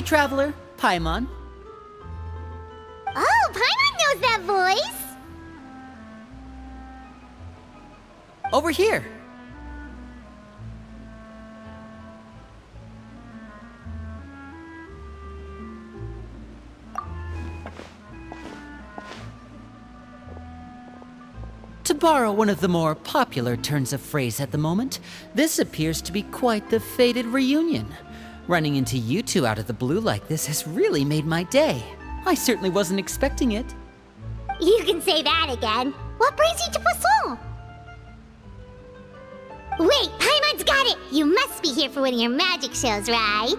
Hey, traveler. Paimon. Oh, Paimon knows that voice! Over here. To borrow one of the more popular turns of phrase at the moment, this appears to be quite the fated reunion. Running into you two out of the blue like this has really made my day. I certainly wasn't expecting it. You can say that again. What brings you to Poisson? Wait, Paimon's got it! You must be here for one of your magic shows, right?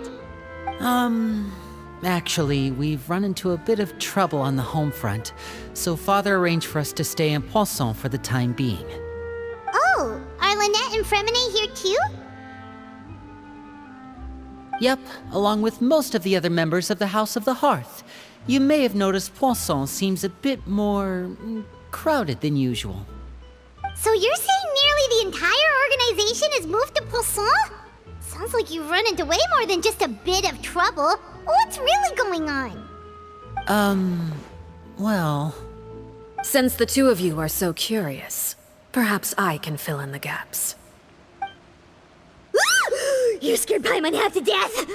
Actually, we've run into a bit of trouble on the home front, so Father arranged for us to stay in Poisson for the time being. Oh, are Lynette and Fremine here too? Yep, along with most of the other members of the House of the Hearth. You may have noticed Poisson seems a bit more crowded than usual. So you're saying nearly the entire organization has moved to Poisson? Sounds like you've run into way more than just a bit of trouble. What's really going on? Well... Since the two of you are so curious, perhaps I can fill in the gaps. You scared Paimon half to death!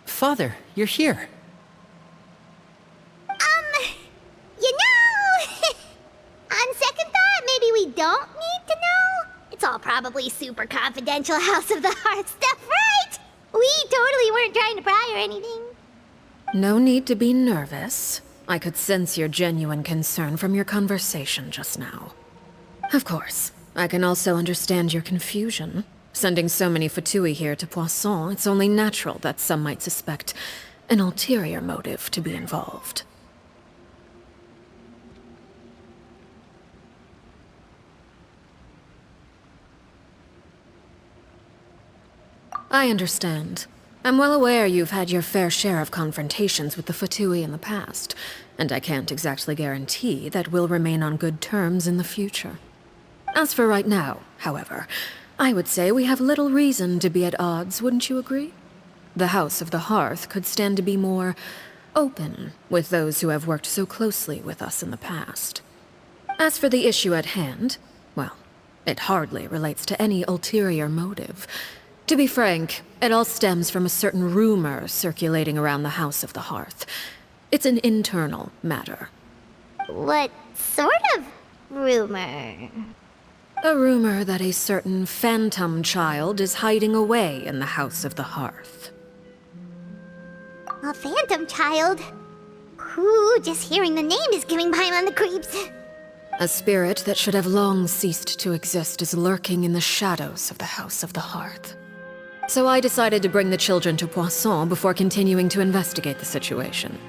Father, you're here. You know... On second thought, maybe we don't need to know? It's all probably super confidential House of the Heart stuff, right? We totally weren't trying to pry or anything. No need to be nervous. I could sense your genuine concern from your conversation just now. Of course, I can also understand your confusion. Sending so many Fatui here to Poisson, it's only natural that some might suspect an ulterior motive to be involved. I understand. I'm well aware you've had your fair share of confrontations with the Fatui in the past, and I can't exactly guarantee that we'll remain on good terms in the future. As for right now, however, I would say we have little reason to be at odds, wouldn't you agree? The House of the Hearth could stand to be more open with those who have worked so closely with us in the past. As for the issue at hand, well, it hardly relates to any ulterior motive. To be frank, it all stems from a certain rumor circulating around the House of the Hearth. It's an internal matter. What sort of rumor? A rumor that a certain phantom child is hiding away in the House of the Hearth. A phantom child? Ooh, just hearing the name is giving Paimon the creeps. A spirit that should have long ceased to exist is lurking in the shadows of the House of the Hearth. So I decided to bring the children to Poisson before continuing to investigate the situation.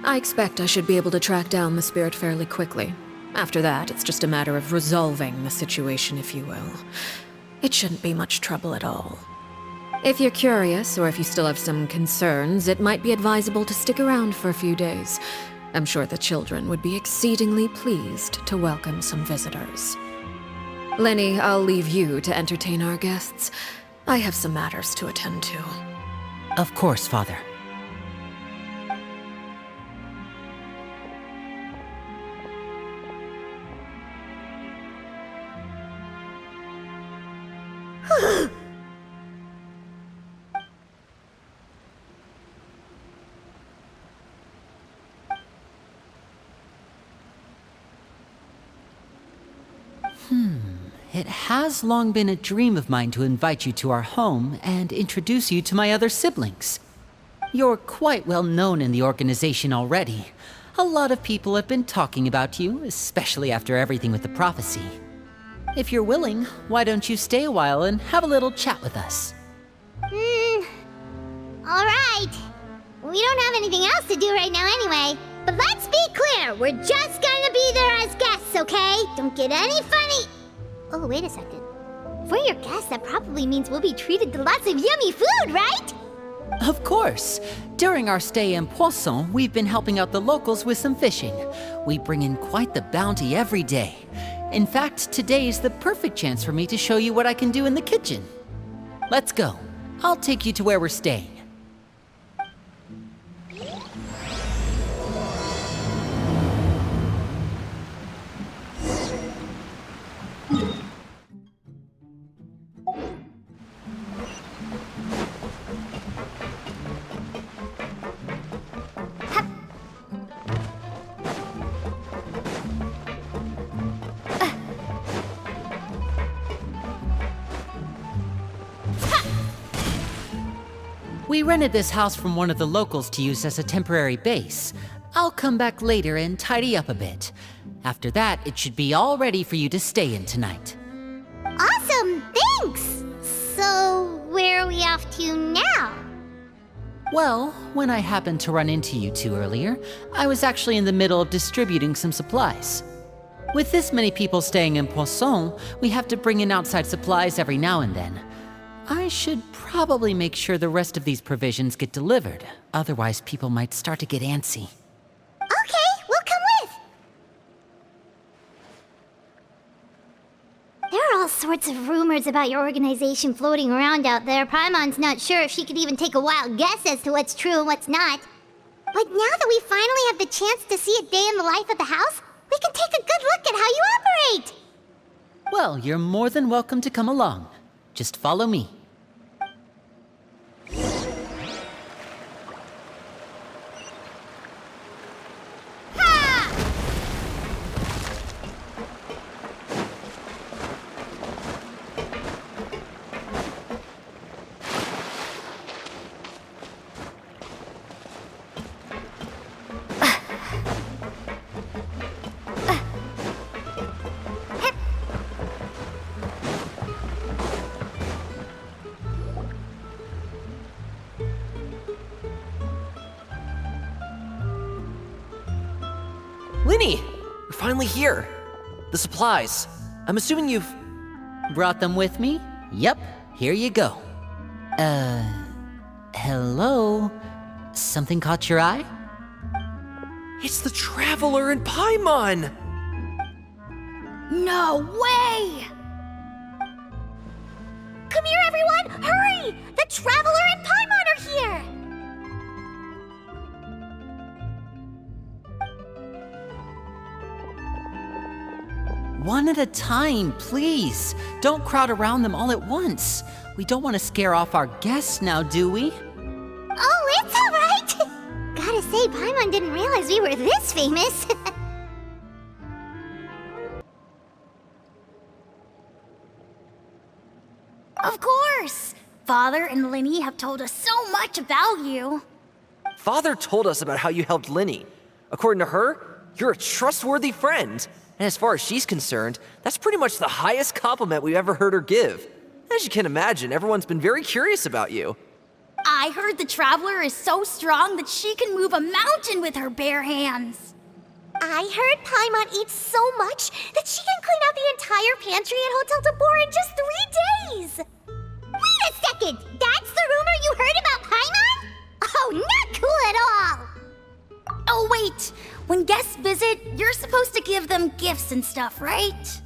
I expect I should be able to track down the spirit fairly quickly. After that, it's just a matter of resolving the situation, if you will. It shouldn't be much trouble at all. If you're curious, or if you still have some concerns, it might be advisable to stick around for a few days. I'm sure the children would be exceedingly pleased to welcome some visitors. Lenny, I'll leave you to entertain our guests. I have some matters to attend to. Of course, Father. It has long been a dream of mine to invite you to our home and introduce you to my other siblings. You're quite well known in the organization already. A lot of people have been talking about you, especially after everything with the prophecy. If you're willing, why don't you stay a while and have a little chat with us? Alright. We don't have anything else to do right now anyway. But let's be clear, we're just gonna be there as guests, okay? Don't get any funny... Oh, wait a second. If we're your guests, that probably means we'll be treated to lots of yummy food, right? Of course. During our stay in Poisson, we've been helping out the locals with some fishing. We bring in quite the bounty every day. In fact, today's the perfect chance for me to show you what I can do in the kitchen. Let's go. I'll take you to where we're staying. We rented this house from one of the locals to use as a temporary base. I'll come back later and tidy up a bit. After that, it should be all ready for you to stay in tonight. Awesome, thanks! So, where are we off to now? Well, when I happened to run into you two earlier, I was actually in the middle of distributing some supplies. With this many people staying in Poisson, we have to bring in outside supplies every now and then. I should probably make sure the rest of these provisions get delivered, otherwise people might start to get antsy. Okay, we'll come with! There are all sorts of rumors about your organization floating around out there. Paimon's not sure if she could even take a wild guess as to what's true and what's not. But now that we finally have the chance to see a day in the life of the house, we can take a good look at how you operate! Well, you're more than welcome to come along. Just follow me. Linny! You're finally here! The supplies. I'm assuming you've... Brought them with me? Yep, here you go. Hello? Something caught your eye? It's the Traveler and Paimon! No way! Come here, everyone! Hurry! The Traveler and Paimon are here! One at a time, please. Don't crowd around them all at once. We don't want to scare off our guests now, do we? Oh, it's all right! Gotta say, Paimon didn't realize we were this famous. Of course! Father and Linny have told us so much about you. Father told us about how you helped Linny. According to her, you're a trustworthy friend. And as far as she's concerned, that's pretty much the highest compliment we've ever heard her give. As you can imagine, everyone's been very curious about you. I heard the Traveler is so strong that she can move a mountain with her bare hands. I heard Paimon eats so much that she can clean out the entire pantry at Hotel de Boer in just 3 days! Wait a second! That's the rumor you heard about Paimon? Oh, not cool at all! Oh, wait! When guests visit, you're supposed to give them gifts and stuff, right?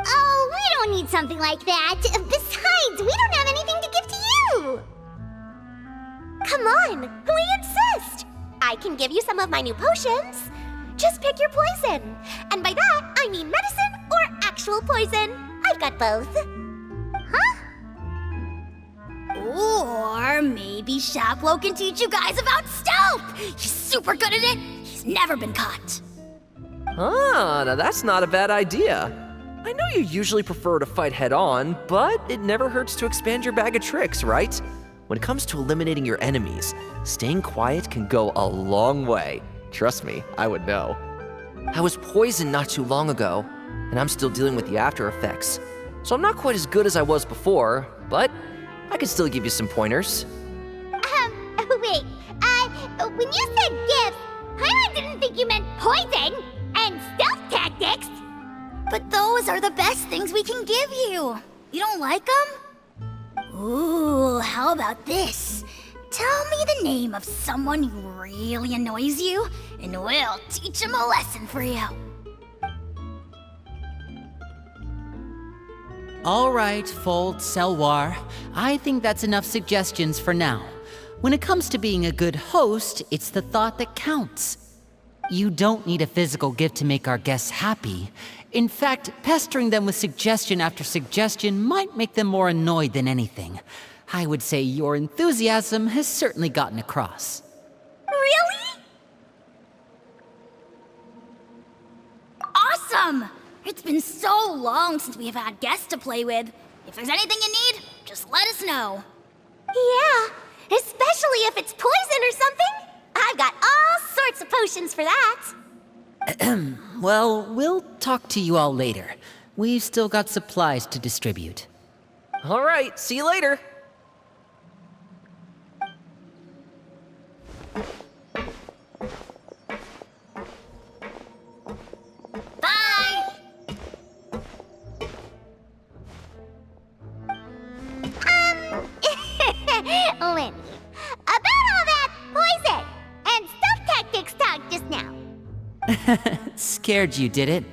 Oh, we don't need something like that. Besides, we don't have anything to give to you! Come on, we insist! I can give you some of my new potions. Just pick your poison. And by that, I mean medicine or actual poison. I've got both. Huh? Or maybe Shaplo can teach you guys about stealth! He's super good at it! He's never been caught. Ah, now that's not a bad idea. I know you usually prefer to fight head-on, but it never hurts to expand your bag of tricks, right? When it comes to eliminating your enemies, staying quiet can go a long way. Trust me, I would know. I was poisoned not too long ago, and I'm still dealing with the after effects. So I'm not quite as good as I was before, but I can still give you some pointers. Wait, when you said gifts, Paimon didn't think you meant poison and stealth tactics. But those are the best things we can give you. You don't like them? Ooh, how about this? Tell me the name of someone who really annoys you, and we'll teach him a lesson for you. All right, Fold, Selwar. I think that's enough suggestions for now. When it comes to being a good host, it's the thought that counts. You don't need a physical gift to make our guests happy. In fact, pestering them with suggestion after suggestion might make them more annoyed than anything. I would say your enthusiasm has certainly gotten across. Really? Awesome! It's been so long since we have had guests to play with. If there's anything you need, just let us know. Yeah, especially if it's poison or something. I've got all sorts of potions for that. Well, we'll talk to you all later. We've still got supplies to distribute. All right, see you later. Bye! Lenny, about all that poison and stealth tactics talk just now. Scared you, did it?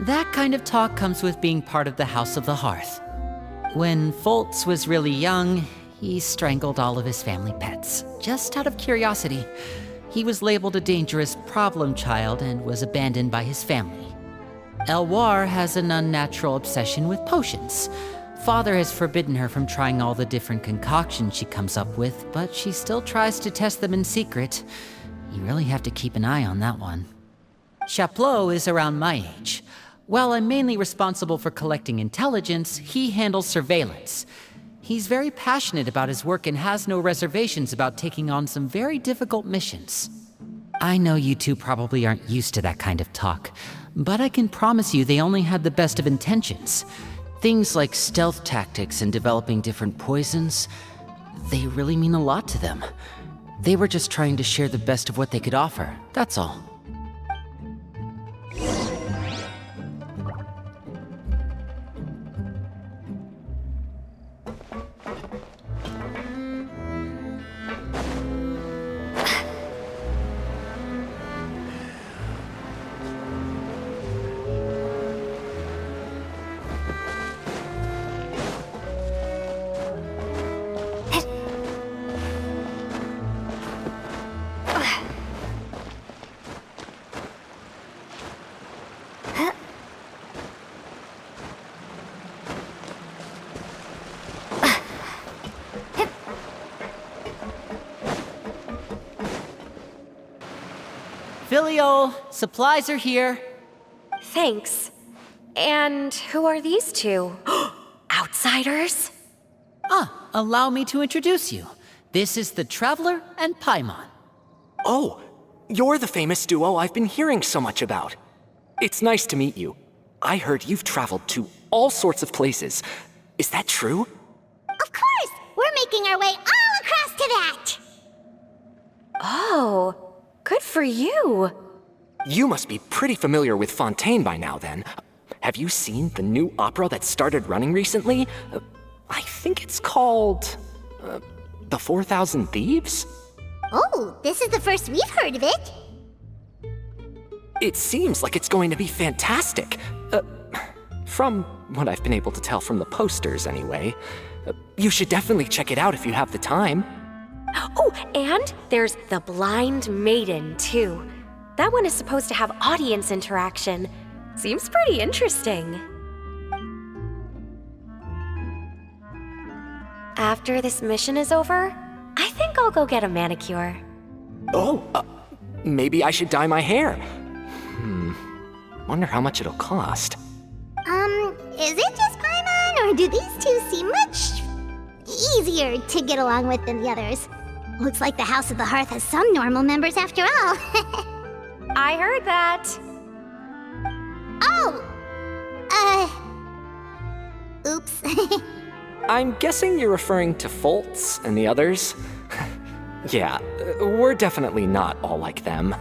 That kind of talk comes with being part of the House of the Hearth. When Foltz was really young, he strangled all of his family pets, just out of curiosity. He was labeled a dangerous problem child and was abandoned by his family. Elwar has an unnatural obsession with potions. Father has forbidden her from trying all the different concoctions she comes up with, but she still tries to test them in secret. You really have to keep an eye on that one. Chaplot is around my age. While I'm mainly responsible for collecting intelligence, he handles surveillance. He's very passionate about his work and has no reservations about taking on some very difficult missions. I know you two probably aren't used to that kind of talk, but I can promise you they only had the best of intentions. Things like stealth tactics and developing different poisons, they really mean a lot to them. They were just trying to share the best of what they could offer, that's all. Filiol, supplies are here. Thanks. And who are these two? Outsiders? Allow me to introduce you. This is the Traveler and Paimon. Oh, you're the famous duo I've been hearing so much about. It's nice to meet you. I heard you've traveled to all sorts of places. Is that true? Of course! We're making our way all across to that! Oh, good for you. You must be pretty familiar with Fontaine by now, then. Have you seen the new opera that started running recently? I think it's called... The 4,000 Thieves? Oh, this is the first we've heard of it. It seems like it's going to be fantastic. From what I've been able to tell from the posters, anyway. You should definitely check it out if you have the time. Oh, and there's The Blind Maiden, too. That one is supposed to have audience interaction. Seems pretty interesting. After this mission is over, I think I'll go get a manicure. Oh, maybe I should dye my hair. Wonder how much it'll cost. Is it just Paimon, or do these two seem much easier to get along with than the others? Looks like the House of the Hearth has some normal members after all. I heard that. Oh! Oops. I'm guessing you're referring to Foltz and the others? Yeah, we're definitely not all like them.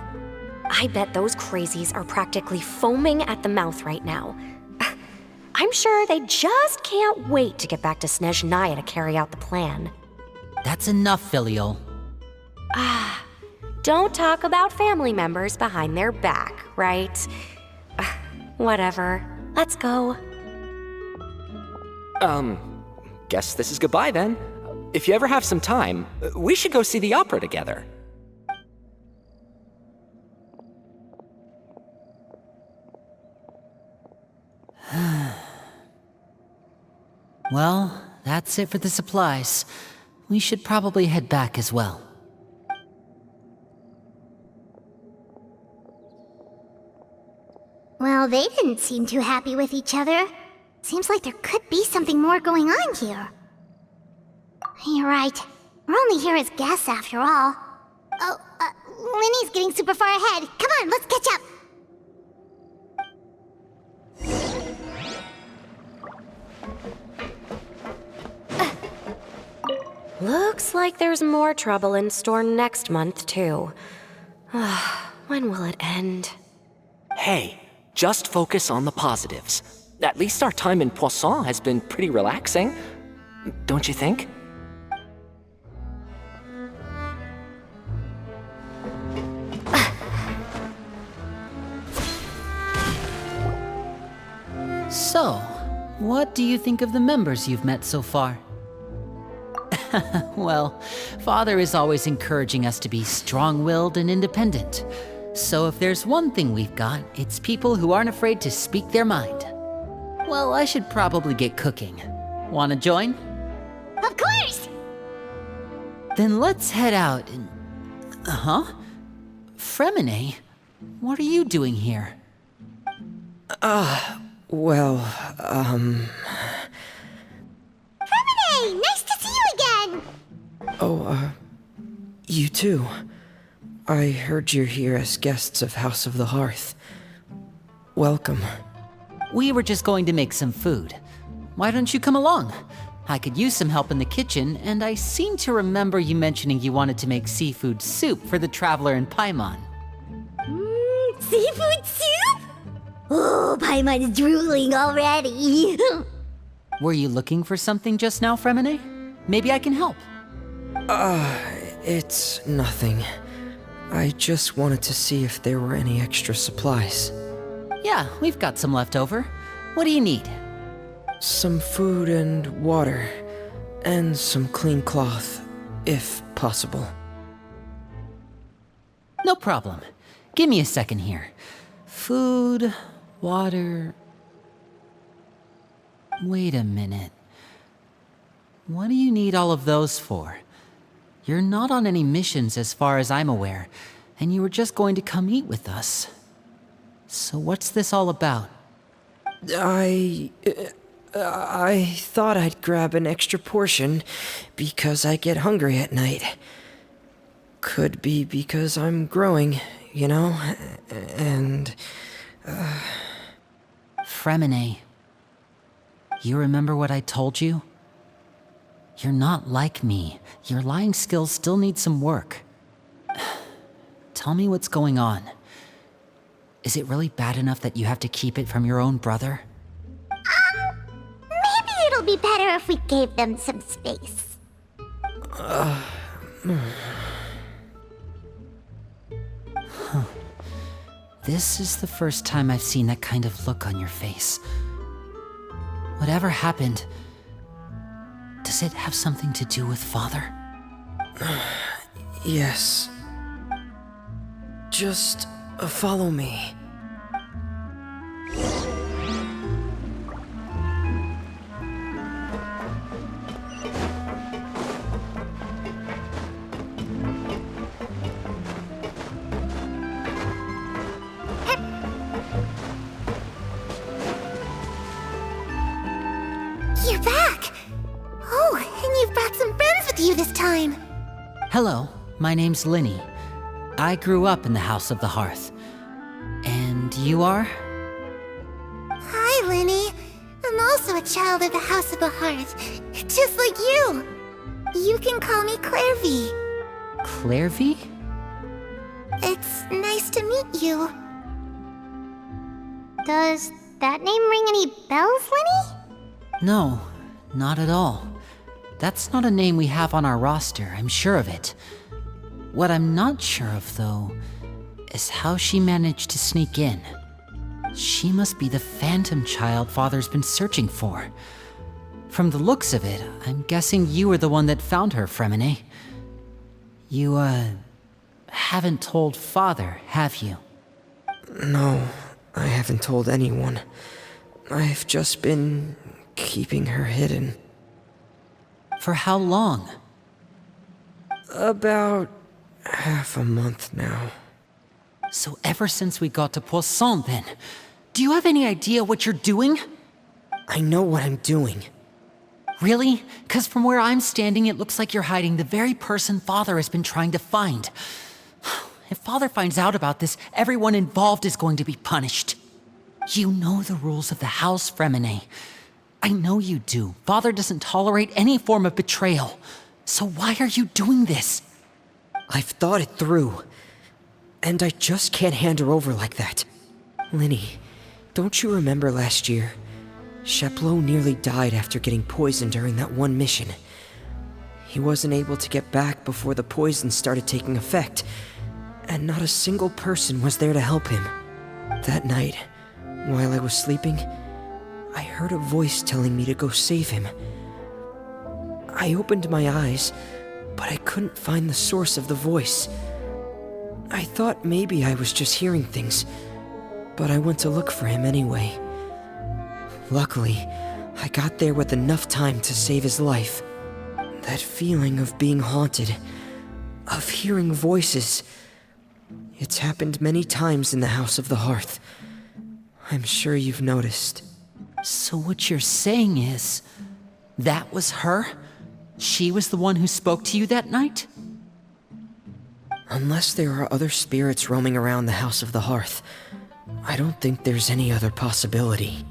I bet those crazies are practically foaming at the mouth right now. I'm sure they just can't wait to get back to Snezhnaya to carry out the plan. That's enough, Filiol. Don't talk about family members behind their back, right? Whatever. Let's go. Guess this is goodbye then. If you ever have some time, we should go see the opera together. Well, that's it for the supplies. We should probably head back as well. Well, they didn't seem too happy with each other. Seems like there could be something more going on here. You're right. We're only here as guests after all. Oh, Linny's getting super far ahead. Come on, let's catch up. Looks like there's more trouble in store next month, too. When will it end? Hey, just focus on the positives. At least our time in Poisson has been pretty relaxing. Don't you think? So, what do you think of the members you've met so far? Well, Father is always encouraging us to be strong-willed and independent. So if there's one thing we've got, it's people who aren't afraid to speak their mind. Well, I should probably get cooking. Wanna join? Of course! Then let's head out and... Fremine? What are you doing here? Well, Fremine! Nice to see you again! you too. I heard you're here as guests of House of the Hearth. Welcome. We were just going to make some food. Why don't you come along? I could use some help in the kitchen, and I seem to remember you mentioning you wanted to make seafood soup for the traveler in Paimon. Seafood soup? Oh, Paimon's drooling already. Were you looking for something just now, Fremine? Maybe I can help. It's nothing. I just wanted to see if there were any extra supplies. Yeah, we've got some left over. What do you need? Some food and water, and some clean cloth, if possible. No problem. Give me a second here. Food, water... Wait a minute. What do you need all of those for? You're not on any missions as far as I'm aware, and you were just going to come eat with us. So what's this all about? I thought I'd grab an extra portion because I get hungry at night. Could be because I'm growing, you know, and... Fremine, you remember what I told you? You're not like me. Your lying skills still need some work. Tell me what's going on. Is it really bad enough that you have to keep it from your own brother? Maybe it'll be better if we gave them some space. This is the first time I've seen that kind of look on your face. Whatever happened, does it have something to do with Father? Yes. Just follow me. You're back! Oh, and you've brought some friends with you this time. Hello, my name's Linny. I grew up in the House of the Hearth. And you are? Hi, Linny. I'm also a child of the House of the Hearth, just like you. You can call me Clairvy. Clairvy? It's nice to meet you. Does that name ring any bells, Linny? No, not at all. That's not a name we have on our roster, I'm sure of it. What I'm not sure of, though, is how she managed to sneak in. She must be the phantom child Father's been searching for. From the looks of it, I'm guessing you were the one that found her, Fremine. You, haven't told Father, have you? No, I haven't told anyone. I've just been keeping her hidden. For how long? About half a month now. So ever since we got to Poisson, then. Do you have any idea what you're doing? I know what I'm doing. Really? 'Cause from where I'm standing, it looks like you're hiding the very person Father has been trying to find. If Father finds out about this, everyone involved is going to be punished. You know the rules of the house, Fremine. I know you do. Father doesn't tolerate any form of betrayal. So why are you doing this? I've thought it through. And I just can't hand her over like that. Linny, don't you remember last year? Sheplo nearly died after getting poisoned during that one mission. He wasn't able to get back before the poison started taking effect, and not a single person was there to help him. That night, while I was sleeping, I heard a voice telling me to go save him. I opened my eyes, but I couldn't find the source of the voice. I thought maybe I was just hearing things, but I went to look for him anyway. Luckily, I got there with enough time to save his life. That feeling of being haunted, of hearing voices, it's happened many times in the House of the Hearth. I'm sure you've noticed. So what you're saying is, that was her? She was the one who spoke to you that night? Unless there are other spirits roaming around the House of the Hearth, I don't think there's any other possibility.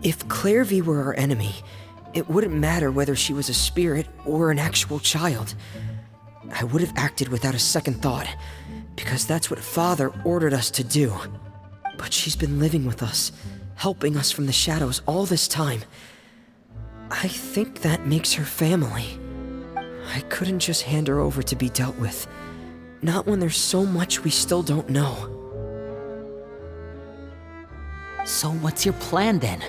If Clairvy were our enemy, it wouldn't matter whether she was a spirit or an actual child. I would have acted without a second thought, because that's what Father ordered us to do. But she's been living with us, helping us from the shadows all this time. I think that makes her family. I couldn't just hand her over to be dealt with. Not when there's so much we still don't know. So what's your plan then?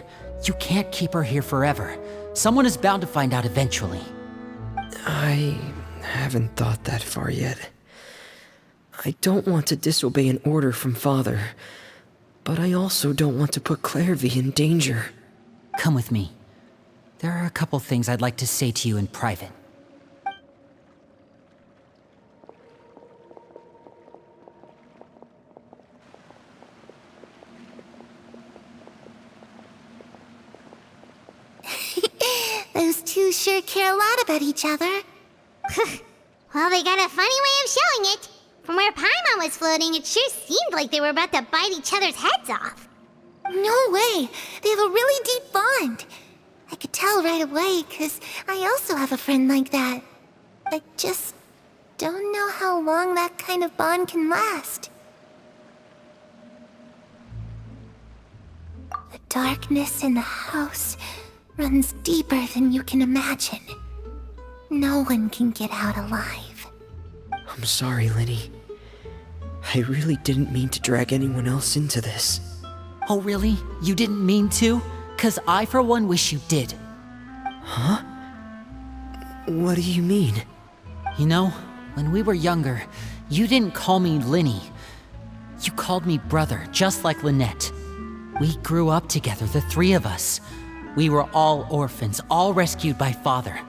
You can't keep her here forever. Someone is bound to find out eventually. I haven't thought that far yet. I don't want to disobey an order from Father, but I also don't want to put Clairvy in danger. Come with me. There are a couple things I'd like to say to you in private. Those two sure care a lot about each other. Well, they got a funny way of showing it. From where Paimon was floating, it sure seemed like they were about to bite each other's heads off. No way! They have a really deep bond. I could tell right away, 'cause I also have a friend like that. I just don't know how long that kind of bond can last. The darkness in the house runs deeper than you can imagine. No one can get out alive. I'm sorry, Linny. I really didn't mean to drag anyone else into this. Oh really? You didn't mean to? 'Cause I for one wish you did. Huh? What do you mean? You know, when we were younger, you didn't call me Linny. You called me brother, just like Lynette. We grew up together, the three of us. We were all orphans, all rescued by Father.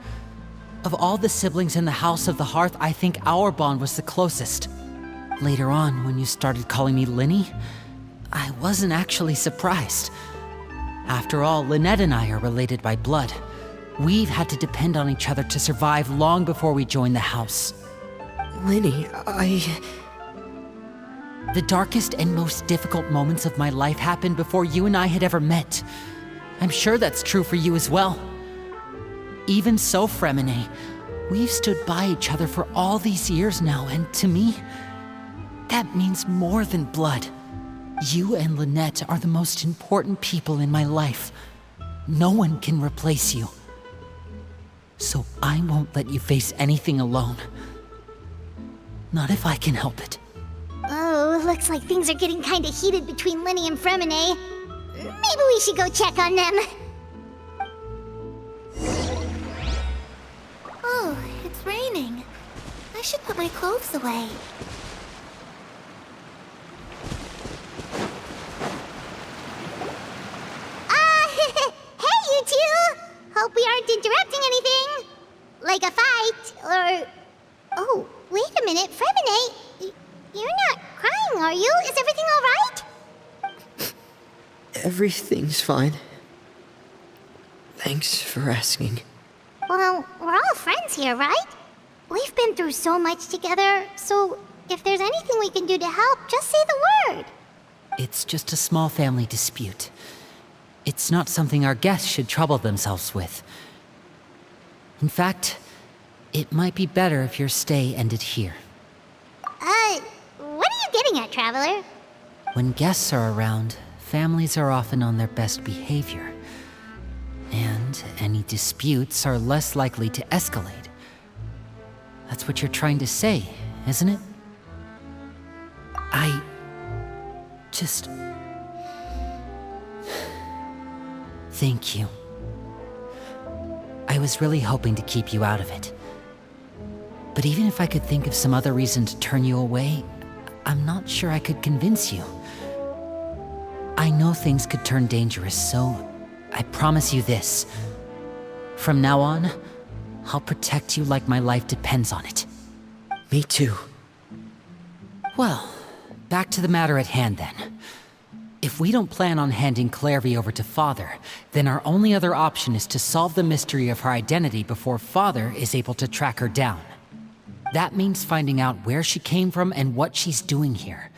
Of all the siblings in the House of the Hearth, I think our bond was the closest. Later on, when you started calling me Linny, I wasn't actually surprised. After all, Lynette and I are related by blood. We've had to depend on each other to survive long before we joined the house. Linny, The darkest and most difficult moments of my life happened before you and I had ever met. I'm sure that's true for you as well. Even so, Fremine, we've stood by each other for all these years now, and to me, that means more than blood. You and Lynette are the most important people in my life. No one can replace you. So I won't let you face anything alone. Not if I can help it. Oh, looks like things are getting kinda heated between Linny and Fremine. Maybe we should go check on them. I should put my clothes away. Hey, you two! Hope we aren't interrupting anything. Like a fight, or... Oh, wait a minute, Fremine, you're not crying, are you? Is everything alright? Everything's fine. Thanks for asking. Well, we're all friends here, right? We've been through so much together, so if there's anything we can do to help, just say the word. It's just a small family dispute. It's not something our guests should trouble themselves with. In fact, it might be better if your stay ended here. What are you getting at, Traveler? When guests are around, families are often on their best behavior. And any disputes are less likely to escalate. That's what you're trying to say, isn't it? I just... Thank you. I was really hoping to keep you out of it. But even if I could think of some other reason to turn you away, I'm not sure I could convince you. I know things could turn dangerous, so I promise you this. From now on, I'll protect you like my life depends on it. Me too. Well, back to the matter at hand then. If we don't plan on handing Clairvy over to Father, then our only other option is to solve the mystery of her identity before Father is able to track her down. That means finding out where she came from and what she's doing here.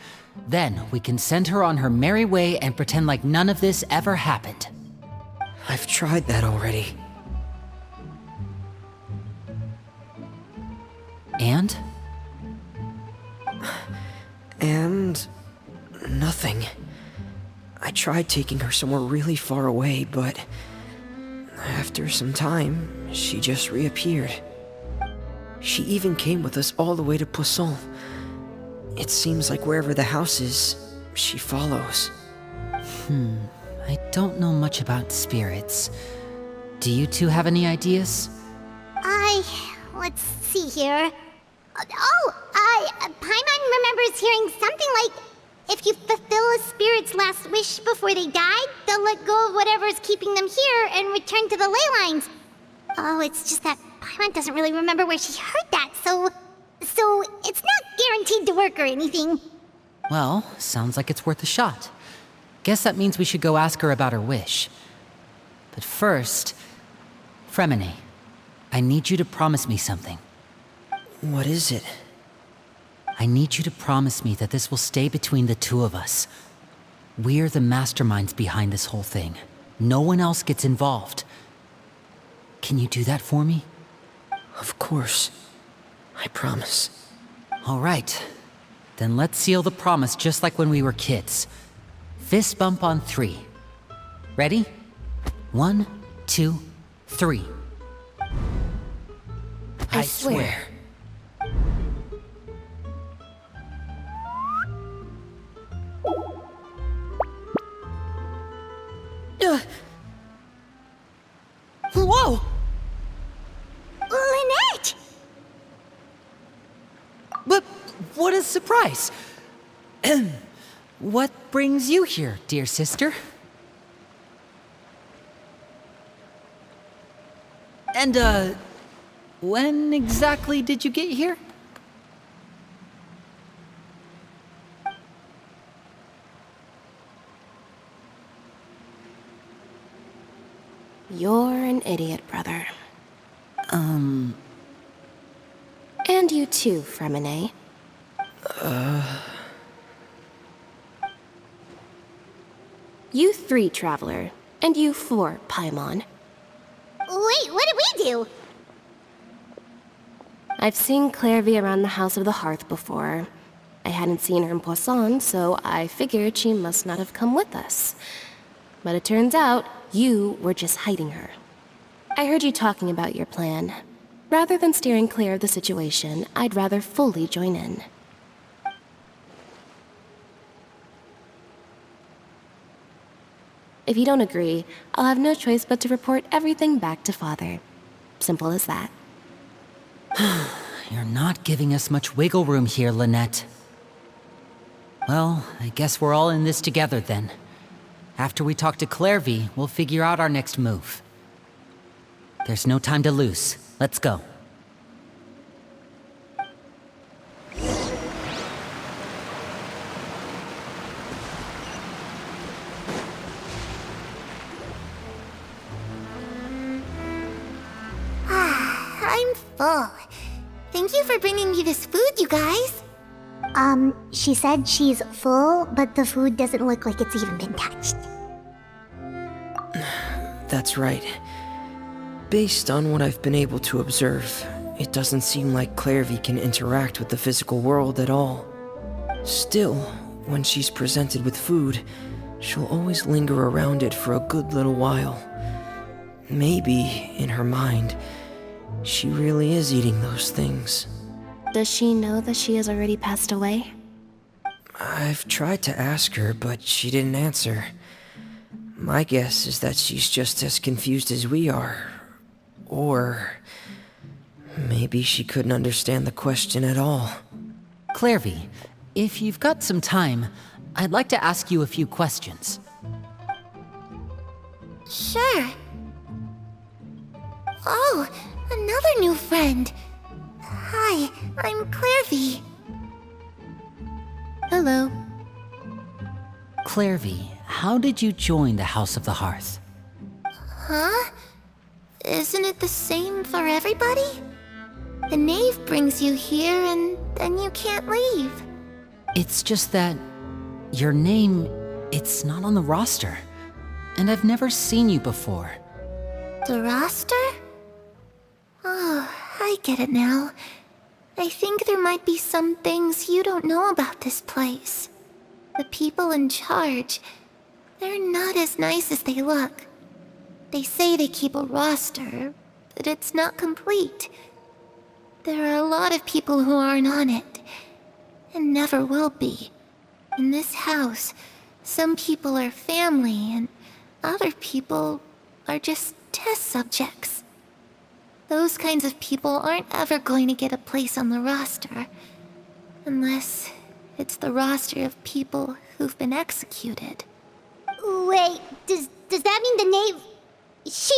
Then we can send her on her merry way and pretend like none of this ever happened. I've tried that already. And? And... nothing. I tried taking her somewhere really far away, but... after some time, she just reappeared. She even came with us all the way to Poisson. It seems like wherever the house is, she follows. I don't know much about spirits. Do you two have any ideas? Let's see here. Paimon remembers hearing something like, if you fulfill a spirit's last wish before they died, they'll let go of whatever's keeping them here and return to the ley lines. Oh, it's just that Paimon doesn't really remember where she heard that, so it's not guaranteed to work or anything. Well, sounds like it's worth a shot. Guess that means we should go ask her about her wish. But first, Fremine, I need you to promise me something. What is it? I need you to promise me that this will stay between the two of us. We're the masterminds behind this whole thing. No one else gets involved. Can you do that for me? Of course. I promise. All right. Then let's seal the promise just like when we were kids. Fist bump on 3. Ready? 1, 2, 3. I swear. Whoa! Lynette! But what a surprise! What brings you here, dear sister? And, when exactly did you get here? You're an idiot, brother. And you too, Fremine. You 3, Traveler. And you 4, Paimon. Wait, what did we do? I've seen Clairvy around the House of the Hearth before. I hadn't seen her in Poisson, so I figured she must not have come with us. But it turns out, you were just hiding her. I heard you talking about your plan. Rather than steering clear of the situation, I'd rather fully join in. If you don't agree, I'll have no choice but to report everything back to Father. Simple as that. You're not giving us much wiggle room here, Lynette. Well, I guess we're all in this together then. After we talk to Clairvy, we'll figure out our next move. There's no time to lose. Let's go. I'm full. Thank you for bringing me this food, you guys. She said she's full, but the food doesn't look like it's even been touched. That's right. Based on what I've been able to observe, it doesn't seem like Clairvy can interact with the physical world at all. Still, when she's presented with food, she'll always linger around it for a good little while. Maybe, in her mind, she really is eating those things. Does she know that she has already passed away? I've tried to ask her, but she didn't answer. My guess is that she's just as confused as we are. Or maybe she couldn't understand the question at all. Clairvy, if you've got some time, I'd like to ask you a few questions. Sure. Oh, another new friend. Hi, I'm Clairvy. Hello. Clairvy, how did you join the House of the Hearth? Huh? Isn't it the same for everybody? The knave brings you here and then you can't leave. It's just that your name, it's not on the roster. And I've never seen you before. The roster? Oh, I get it now. I think there might be some things you don't know about this place. The people in charge, they're not as nice as they look. They say they keep a roster, but it's not complete. There are a lot of people who aren't on it, and never will be. In this house, some people are family, and other people are just test subjects. Those kinds of people aren't ever going to get a place on the roster, unless it's the roster of people who've been executed. Wait, does that mean the knave... She...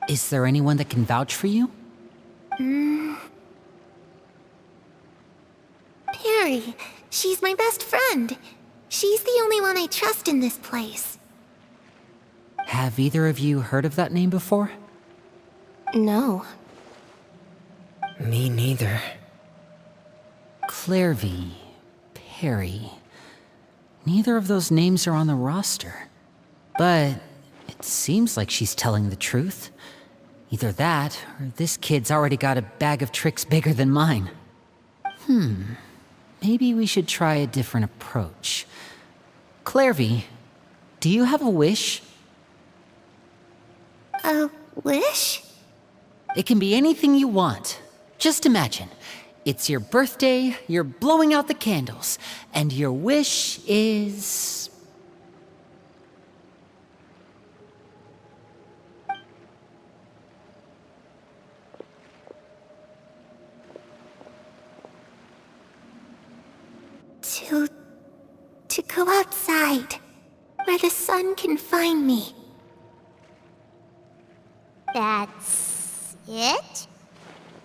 Is there anyone that can vouch for you? Perry, she's my best friend. She's the only one I trust in this place. Have either of you heard of that name before? No. Me neither. Clairvy, Perry. Neither of those names are on the roster. But it seems like she's telling the truth. Either that, or this kid's already got a bag of tricks bigger than mine. Maybe we should try a different approach. Clairvy, do you have a wish? A wish? It can be anything you want. Just imagine. It's your birthday, you're blowing out the candles, and your wish is... To go outside, where the sun can find me. That's... it?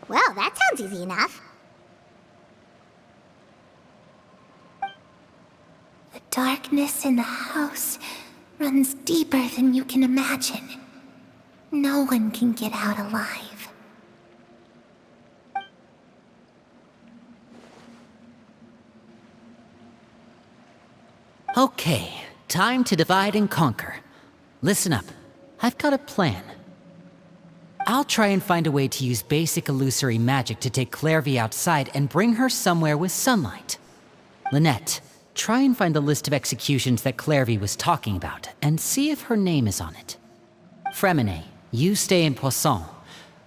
Well, that sounds easy enough. The darkness in the house runs deeper than you can imagine. No one can get out alive. Okay, time to divide and conquer. Listen up, I've got a plan. I'll try and find a way to use basic illusory magic to take Clairvy outside and bring her somewhere with sunlight. Lynette, try and find the list of executions that Clairvy was talking about, and see if her name is on it. Fremine, you stay in Poisson.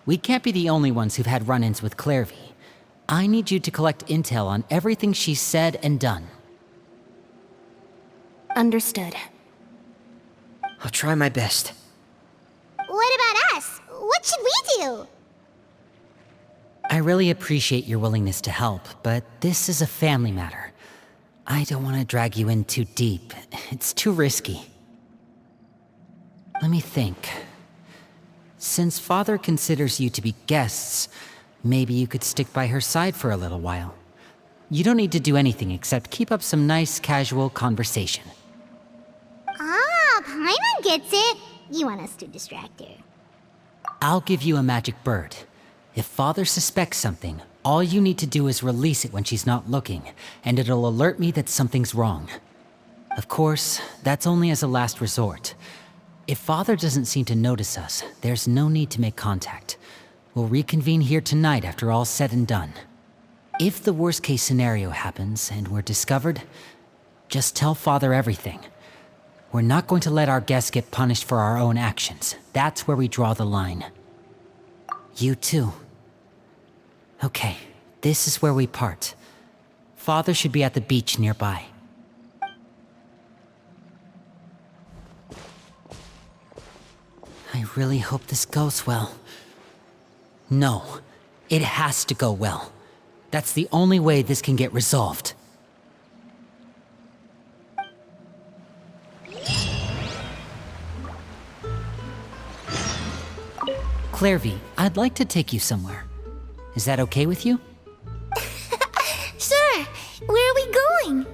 We can't be the only ones who've had run-ins with Clairvy. I need you to collect intel on everything she's said and done. Understood. I'll try my best. What about us? What should we do? I really appreciate your willingness to help, but this is a family matter. I don't want to drag you in too deep. It's too risky. Let me think. Since Father considers you to be guests, maybe you could stick by her side for a little while. You don't need to do anything except keep up some nice, casual conversation. Ah, Paimon gets it. You want us to distract her. I'll give you a magic bird. If Father suspects something, all you need to do is release it when she's not looking, and it'll alert me that something's wrong. Of course, that's only as a last resort. If Father doesn't seem to notice us, there's no need to make contact. We'll reconvene here tonight after all's said and done. If the worst-case scenario happens and we're discovered, just tell Father everything. We're not going to let our guests get punished for our own actions. That's where we draw the line. You too. Okay, this is where we part. Father should be at the beach nearby. I really hope this goes well. No, it has to go well. That's the only way this can get resolved. Clairvy, I'd like to take you somewhere. Is that okay with you? Sure. Where are we going?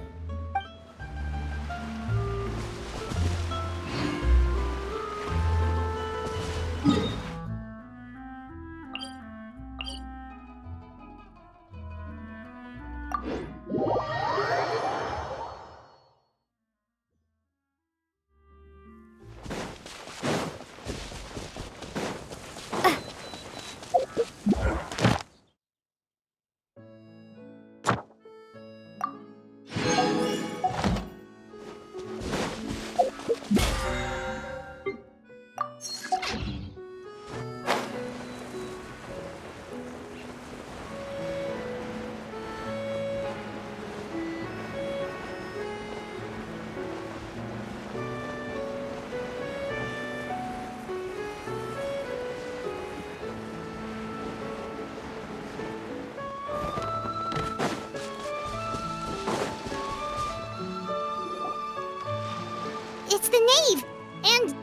It's the knave! And...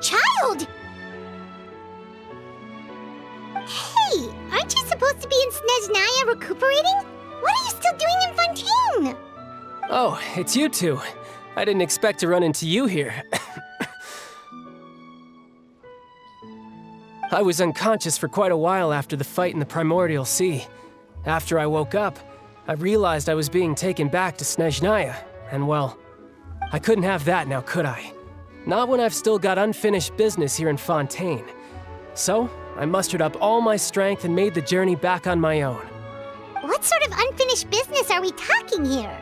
child! Hey, aren't you supposed to be in Snezhnaya recuperating? What are you still doing in Fontaine? Oh, it's you two. I didn't expect to run into you here. I was unconscious for quite a while after the fight in the Primordial Sea. After I woke up, I realized I was being taken back to Snezhnaya, and well, I couldn't have that now, could I? Not when I've still got unfinished business here in Fontaine. So, I mustered up all my strength and made the journey back on my own. What sort of unfinished business are we talking here?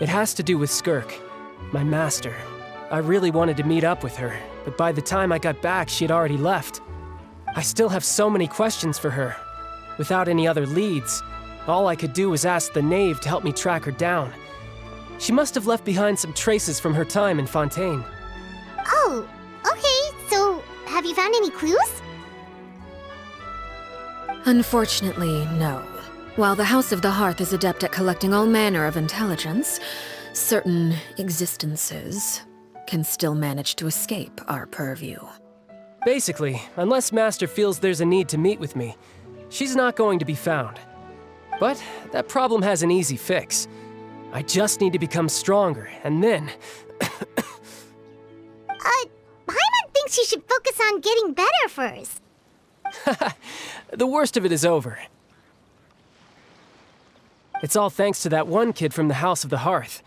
It has to do with Skirk, my master. I really wanted to meet up with her, but by the time I got back, she had already left. I still have so many questions for her. Without any other leads, all I could do was ask the knave to help me track her down. She must have left behind some traces from her time in Fontaine. Oh, okay, so have you found any clues? Unfortunately, no. While the House of the Hearth is adept at collecting all manner of intelligence, certain existences can still manage to escape our purview. Basically, unless Master feels there's a need to meet with me, she's not going to be found. But that problem has an easy fix. I just need to become stronger, and then... Paimon thinks you should focus on getting better first. The worst of it is over. It's all thanks to that one kid from the House of the Hearth.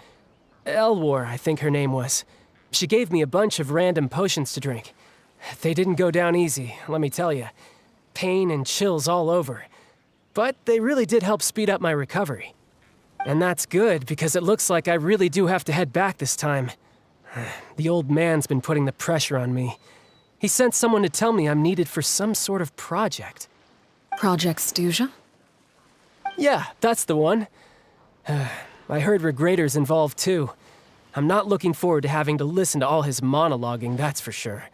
Elwar, I think her name was. She gave me a bunch of random potions to drink. They didn't go down easy, let me tell you. Pain and chills all over. But they really did help speed up my recovery. And that's good, because it looks like I really do have to head back this time. The old man's been putting the pressure on me. He sent someone to tell me I'm needed for some sort of project. Project Stuja? Yeah, that's the one. I heard Regrader's involved too. I'm not looking forward to having to listen to all his monologuing, that's for sure.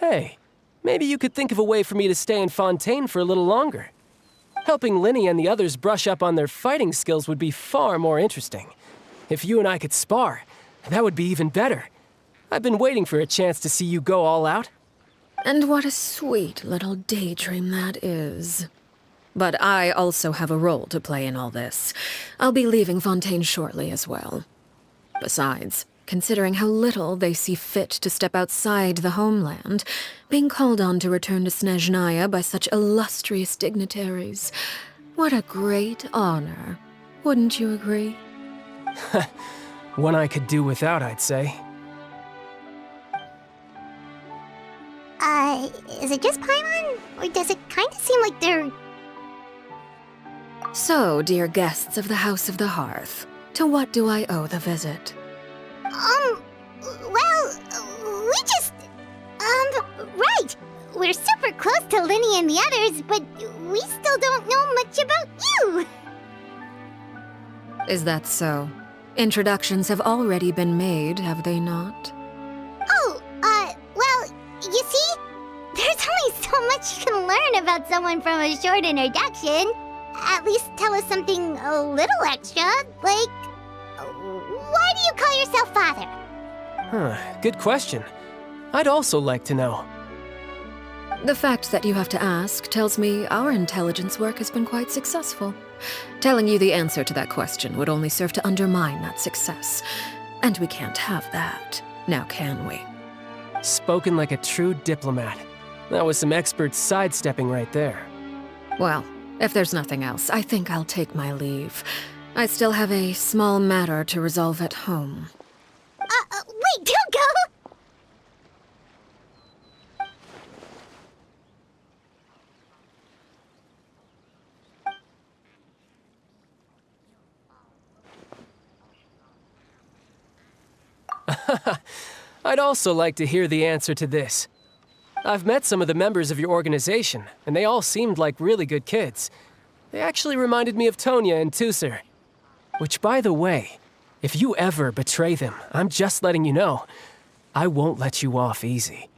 Hey, maybe you could think of a way for me to stay in Fontaine for a little longer. Helping Linny and the others brush up on their fighting skills would be far more interesting. If you and I could spar, that would be even better. I've been waiting for a chance to see you go all out. And what a sweet little daydream that is. But I also have a role to play in all this. I'll be leaving Fontaine shortly as well. Besides, considering how little they see fit to step outside the homeland, being called on to return to Snezhnaya by such illustrious dignitaries, what a great honor. Wouldn't you agree? One I could do without, I'd say. Is it just Paimon? Or does it kind of seem like they're... So, dear guests of the House of the Hearth, to what do I owe the visit? Well, we just... right! We're super close to Linny and the others, but we still don't know much about you! Is that so? Introductions have already been made, have they not? Oh, well, you see? There's only so much you can learn about someone from a short introduction. At least tell us something a little extra, like... Why do you call yourself father? Good question. I'd also like to know. The fact that you have to ask tells me our intelligence work has been quite successful. Telling you the answer to that question would only serve to undermine that success. And we can't have that, now can we? Spoken like a true diplomat. That was some expert sidestepping right there. Well, if there's nothing else, I think I'll take my leave. I still have a small matter to resolve at home. Wait, don't go! I'd also like to hear the answer to this. I've met some of the members of your organization, and they all seemed like really good kids. They actually reminded me of Tonya and Tusser. Which, by the way, if you ever betray them, I'm just letting you know, I won't let you off easy.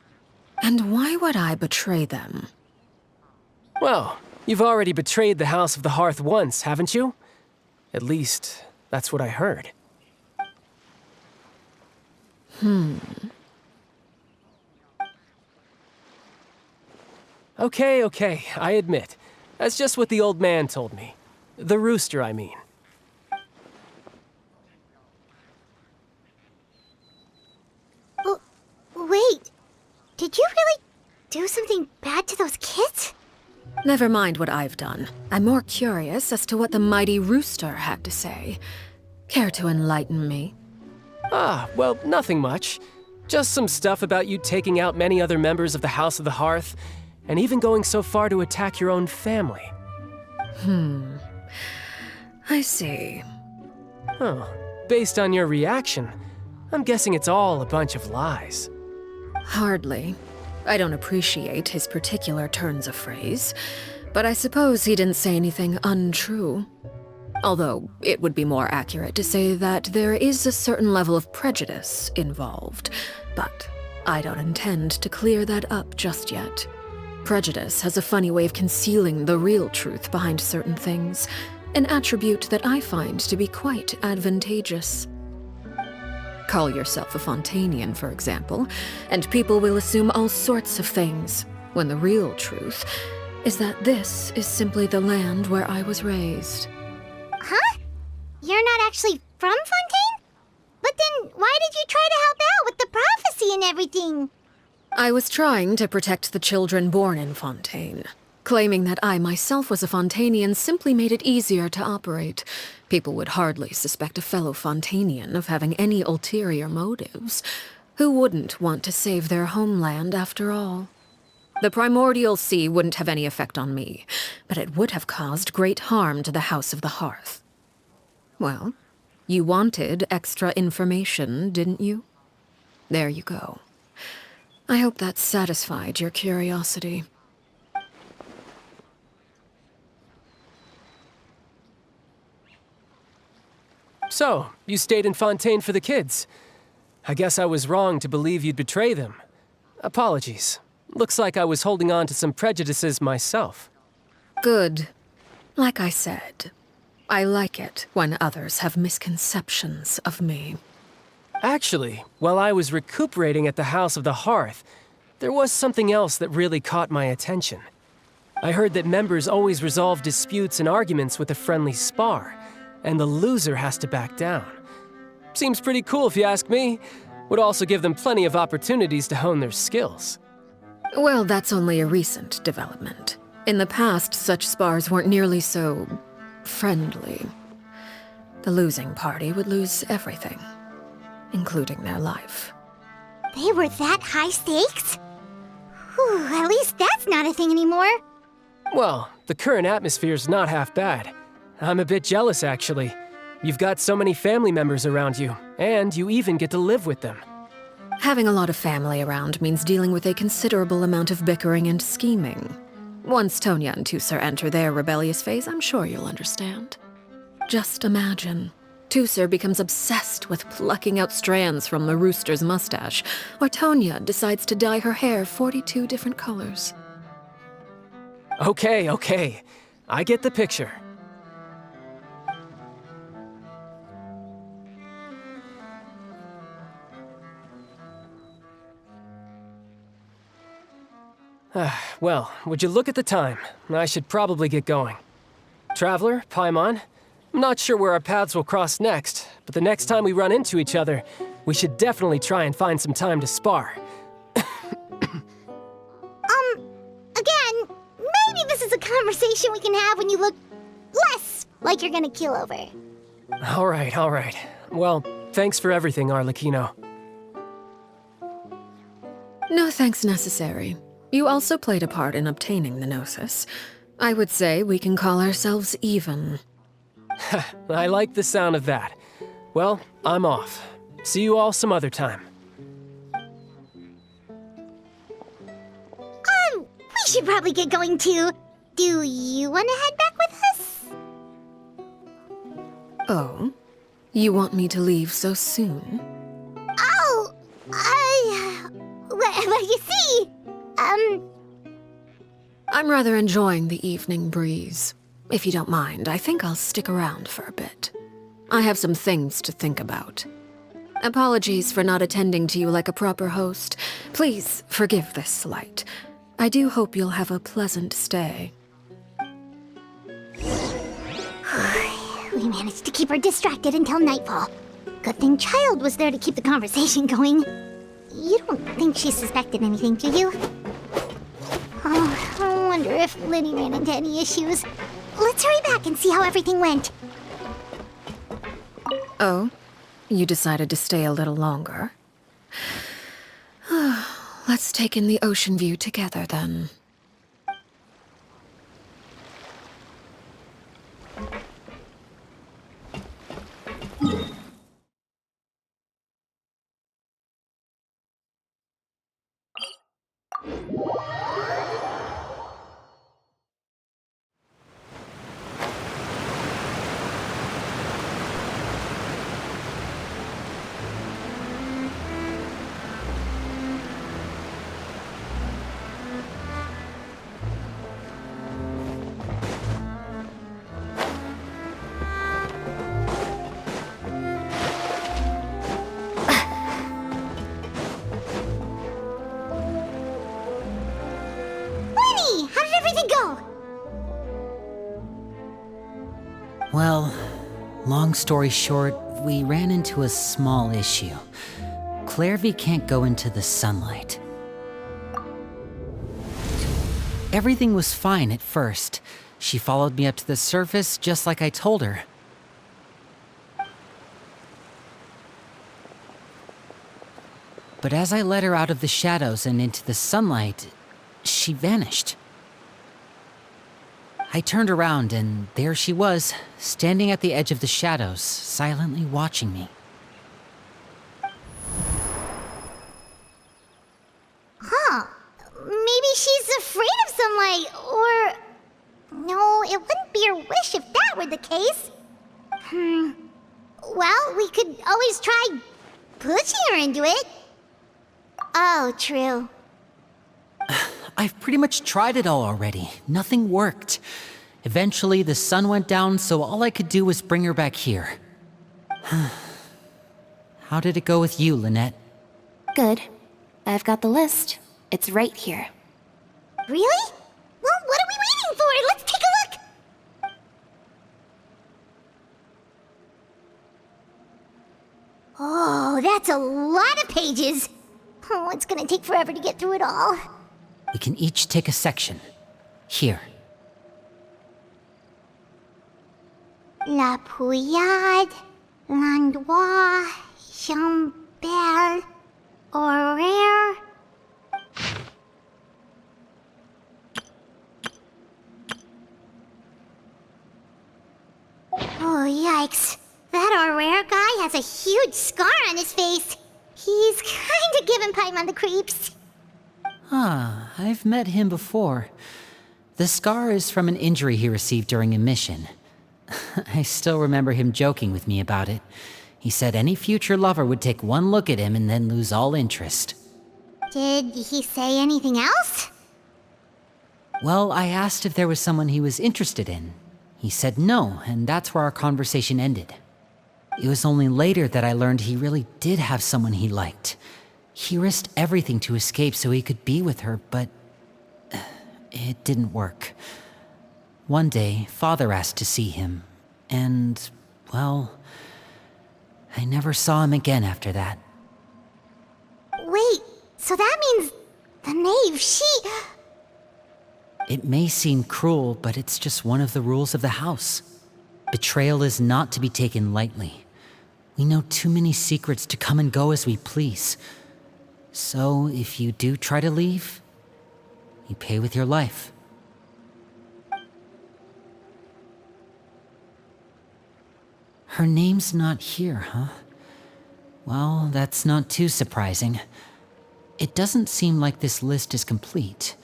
And why would I betray them? Well, you've already betrayed the House of the Hearth once, haven't you? At least, that's what I heard. Okay, I admit. That's just what the old man told me. The rooster, I mean. Wait, did you really do something bad to those kids? Never mind what I've done. I'm more curious as to what the mighty rooster had to say. Care to enlighten me? Well, nothing much. Just some stuff about you taking out many other members of the House of the Hearth, and even going so far to attack your own family. I see. Based on your reaction, I'm guessing it's all a bunch of lies. Hardly. I don't appreciate his particular turns of phrase, but I suppose he didn't say anything untrue. Although, it would be more accurate to say that there is a certain level of prejudice involved, but I don't intend to clear that up just yet. Prejudice has a funny way of concealing the real truth behind certain things, an attribute that I find to be quite advantageous. Call yourself a Fontainian, for example, and people will assume all sorts of things, when the real truth is that this is simply the land where I was raised. Huh? You're not actually from Fontaine? But then why did you try to help out with the prophecy and everything? I was trying to protect the children born in Fontaine. Claiming that I myself was a Fontainian simply made it easier to operate. People would hardly suspect a fellow Fontainian of having any ulterior motives. Who wouldn't want to save their homeland after all? The primordial sea wouldn't have any effect on me, but it would have caused great harm to the House of the Hearth. Well, you wanted extra information, didn't you? There you go. I hope that satisfied your curiosity. So, you stayed in Fontaine for the kids. I guess I was wrong to believe you'd betray them. Apologies. Looks like I was holding on to some prejudices myself. Good. Like I said, I like it when others have misconceptions of me. Actually, while I was recuperating at the House of the Hearth, there was something else that really caught my attention. I heard that members always resolve disputes and arguments with a friendly spar, and the loser has to back down. Seems pretty cool if you ask me. Would also give them plenty of opportunities to hone their skills. Well, that's only a recent development. In the past, such spars weren't nearly so friendly. The losing party would lose everything, including their life. They were that high stakes? Whew, at least that's not a thing anymore. Well, the current atmosphere's not half bad. I'm a bit jealous, actually. You've got so many family members around you, and you even get to live with them. Having a lot of family around means dealing with a considerable amount of bickering and scheming. Once Tonya and Tusser enter their rebellious phase, I'm sure you'll understand. Just imagine. Tusser becomes obsessed with plucking out strands from the rooster's mustache, or Tonya decides to dye her hair 42 different colors. Okay. I get the picture. Well, would you look at the time? I should probably get going. Traveler, Paimon, I'm not sure where our paths will cross next, but the next time we run into each other, we should definitely try and find some time to spar. Again, maybe this is a conversation we can have when you look less like you're gonna keel over. All right. Well, thanks for everything, Arlecchino. No thanks necessary. You also played a part in obtaining the Gnosis. I would say we can call ourselves even. I like the sound of that. Well, I'm off. See you all some other time. We should probably get going too. Do you want to head back with us? Oh? You want me to leave so soon? Oh, well, you see, I'm rather enjoying the evening breeze. If you don't mind, I think I'll stick around for a bit. I have some things to think about. Apologies for not attending to you like a proper host. Please forgive this slight. I do hope you'll have a pleasant stay. We managed to keep her distracted until nightfall. Good thing Child was there to keep the conversation going. You don't think she suspected anything, do you? Oh, I wonder if Liddy ran into any issues. Let's hurry back and see how everything went. Oh? You decided to stay a little longer? Let's take in the ocean view together, then. Well, long story short, we ran into a small issue. Clairvy can't go into the sunlight. Everything was fine at first. She followed me up to the surface just like I told her. But as I led her out of the shadows and into the sunlight, she vanished. I turned around and there she was, standing at the edge of the shadows, silently watching me. Huh. Maybe she's afraid of sunlight, or... No, it wouldn't be her wish if that were the case. Well, we could always try pushing her into it. Oh, true. I've pretty much tried it all already. Nothing worked. Eventually, the sun went down, so all I could do was bring her back here. How did it go with you, Lynette? Good. I've got the list. It's right here. Really? Well, what are we waiting for? Let's take a look! Oh, that's a lot of pages. Oh, it's gonna take forever to get through it all. We can each take a section. Here. La Pouillade, l'endroit, Chambel, horaire. Oh, yikes. That horaire guy has a huge scar on his face. He's kinda giving Paimon the creeps. Ah, I've met him before. The scar is from an injury he received during a mission. I still remember him joking with me about it. He said any future lover would take one look at him and then lose all interest. Did he say anything else? Well, I asked if there was someone he was interested in. He said no, and that's where our conversation ended. It was only later that I learned he really did have someone he liked. He risked everything to escape so he could be with her, but it didn't work. One day, Father asked to see him, and, well, I never saw him again after that. Wait, so that means the knave, It may seem cruel, but it's just one of the rules of the house. Betrayal is not to be taken lightly. We know too many secrets to come and go as we please. So, if you do try to leave, you pay with your life. Her name's not here, huh? Well, that's not too surprising. It doesn't seem like this list is complete.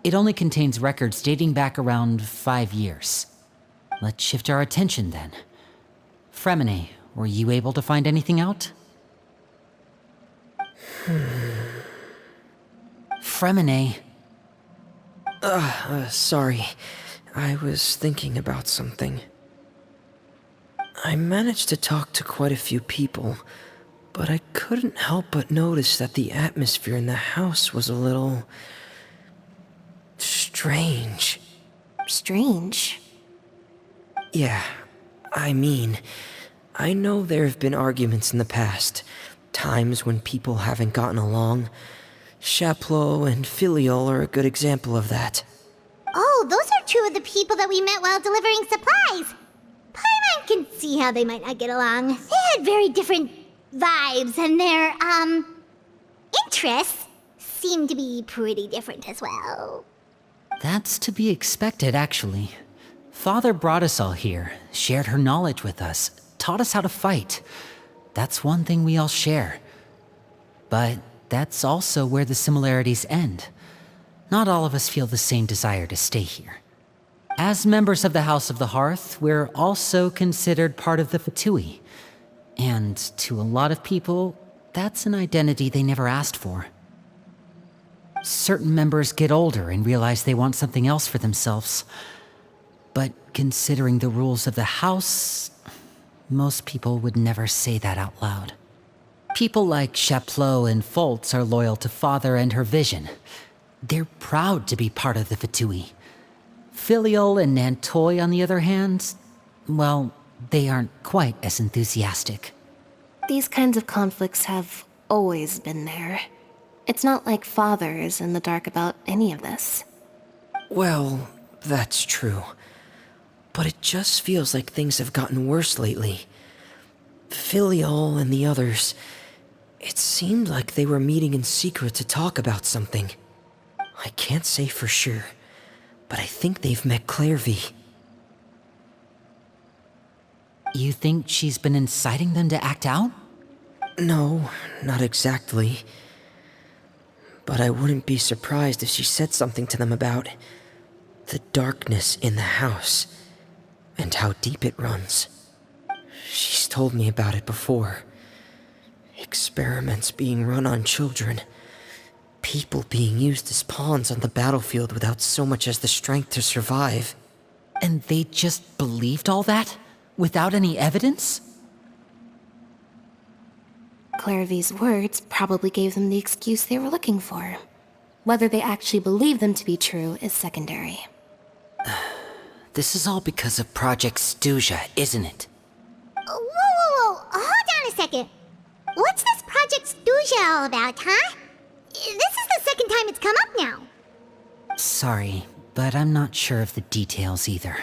It only contains records dating back around 5 years. Let's shift our attention then. Fremine, were you able to find anything out? Fremine. Sorry. I was thinking about something. I managed to talk to quite a few people, but I couldn't help but notice that the atmosphere in the house was a little strange. Strange? Yeah, I mean, I know there have been arguments in the past, times when people haven't gotten along. Chaplot and Filial are a good example of that. Oh, those are two of the people that we met while delivering supplies. Paimon can see how they might not get along. They had very different vibes, and their, interests seem to be pretty different as well. That's to be expected, actually. Father brought us all here, shared her knowledge with us, taught us how to fight. That's one thing we all share. But that's also where the similarities end. Not all of us feel the same desire to stay here. As members of the House of the Hearth, we're also considered part of the Fatui. And to a lot of people, that's an identity they never asked for. Certain members get older and realize they want something else for themselves. But considering the rules of the house, most people would never say that out loud. People like Chaplot and Foltz are loyal to Father and her vision. They're proud to be part of the Fatui. Filial and Nantoy, on the other hand, well, they aren't quite as enthusiastic. These kinds of conflicts have always been there. It's not like Father is in the dark about any of this. Well, that's true. But it just feels like things have gotten worse lately. Filial and the others, it seemed like they were meeting in secret to talk about something. I can't say for sure, but I think they've met Clairvy. You think she's been inciting them to act out? No, not exactly. But I wouldn't be surprised if she said something to them about the darkness in the house and how deep it runs. She's told me about it before. Experiments being run on children. People being used as pawns on the battlefield without so much as the strength to survive. And they just believed all that? Without any evidence? Clairvy's words probably gave them the excuse they were looking for. Whether they actually believe them to be true is secondary. This is all because of Project Stuja, isn't it? Whoa. Hold on a second. What's this Project Stuja all about, huh? This is the second time it's come up now. Sorry, but I'm not sure of the details either.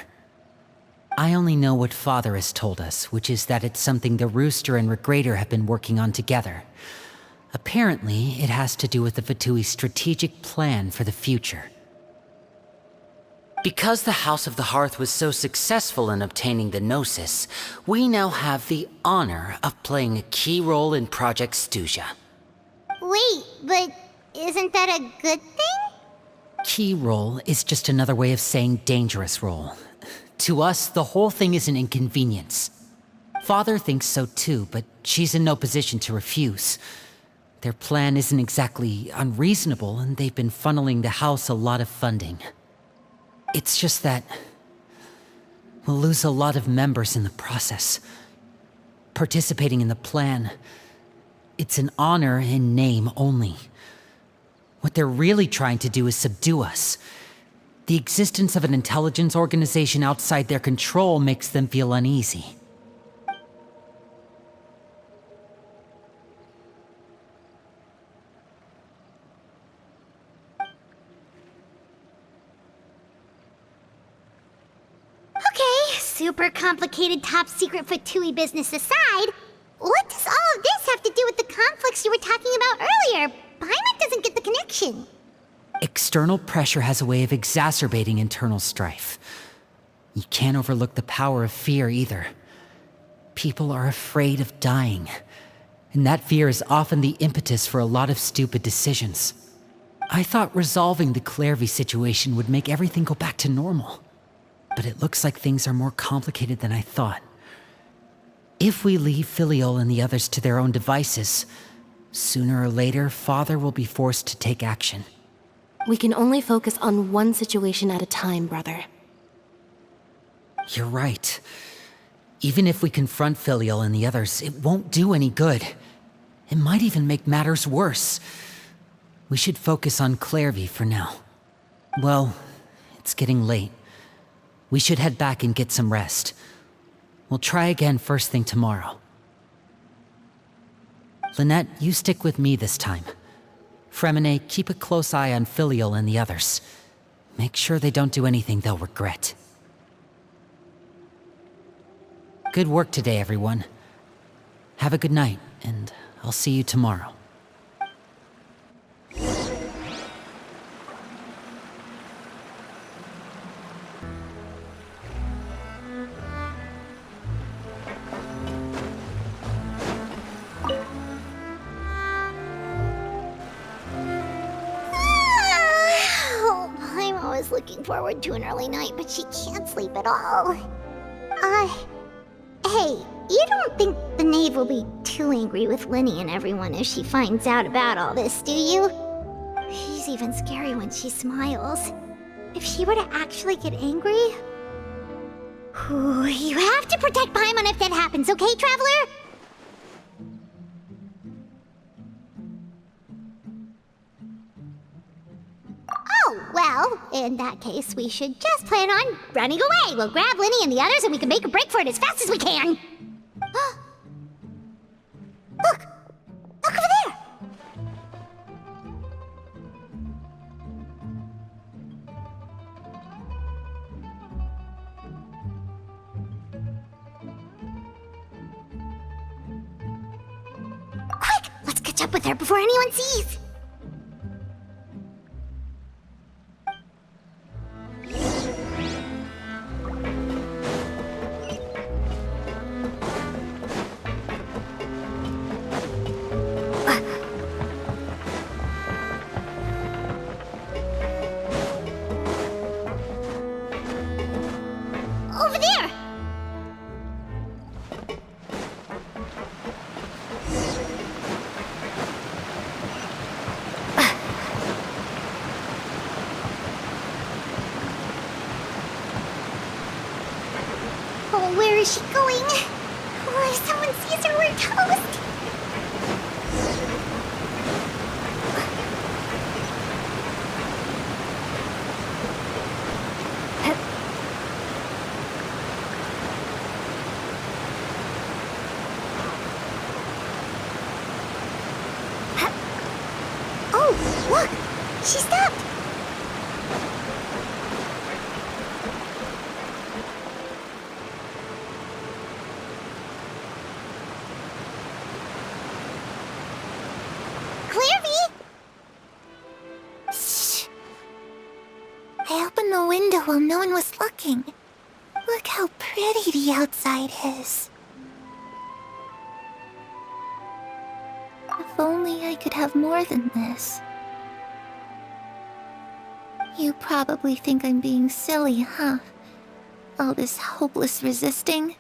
I only know what Father has told us, which is that it's something the Rooster and Regrator have been working on together. Apparently, it has to do with the Fatui's strategic plan for the future. Because the House of the Hearth was so successful in obtaining the Gnosis, we now have the honor of playing a key role in Project Stuja. Wait, but isn't that a good thing? Key role is just another way of saying dangerous role. To us, the whole thing is an inconvenience. Father thinks so too, but she's in no position to refuse. Their plan isn't exactly unreasonable, and they've been funneling the house a lot of funding. It's just that we'll lose a lot of members in the process. Participating in the plan, it's an honor in name only. What they're really trying to do is subdue us. The existence of an intelligence organization outside their control makes them feel uneasy. Okay, super complicated top secret Fatui business aside, what does all of this have to do with the conflicts you were talking about earlier? Paimon doesn't get the connection. External pressure has a way of exacerbating internal strife. You can't overlook the power of fear either. People are afraid of dying, and that fear is often the impetus for a lot of stupid decisions. I thought resolving the Clairvy situation would make everything go back to normal, but it looks like things are more complicated than I thought. If we leave Filiol and the others to their own devices, sooner or later, Father will be forced to take action. We can only focus on one situation at a time, brother. You're right. Even if we confront Filiol and the others, it won't do any good. It might even make matters worse. We should focus on Clairvy for now. Well, it's getting late. We should head back and get some rest. We'll try again first thing tomorrow. Lynette, you stick with me this time. Fremine, keep a close eye on Filiol and the others. Make sure they don't do anything they'll regret. Good work today, everyone. Have a good night, and I'll see you tomorrow. Looking forward to an early night, but she can't sleep at all. Hey, you don't think the knave will be too angry with Linny and everyone if she finds out about all this, do you? She's even scary when she smiles. If she were to actually get angry... you have to protect Paimon if that happens, okay, Traveler? Oh, well, in that case, we should just plan on running away. We'll grab Linny and the others and we can make a break for it as fast as we can. Look! Look over there! Quick! Let's catch up with her before anyone sees! Over there! Oh, where is she going? Oh, if someone sees her, we're toast! Oh, look! She stopped! I opened the window while no one was looking. Look how pretty the outside is. If only I could have more than this. You probably think I'm being silly, huh? All this hopeless resisting.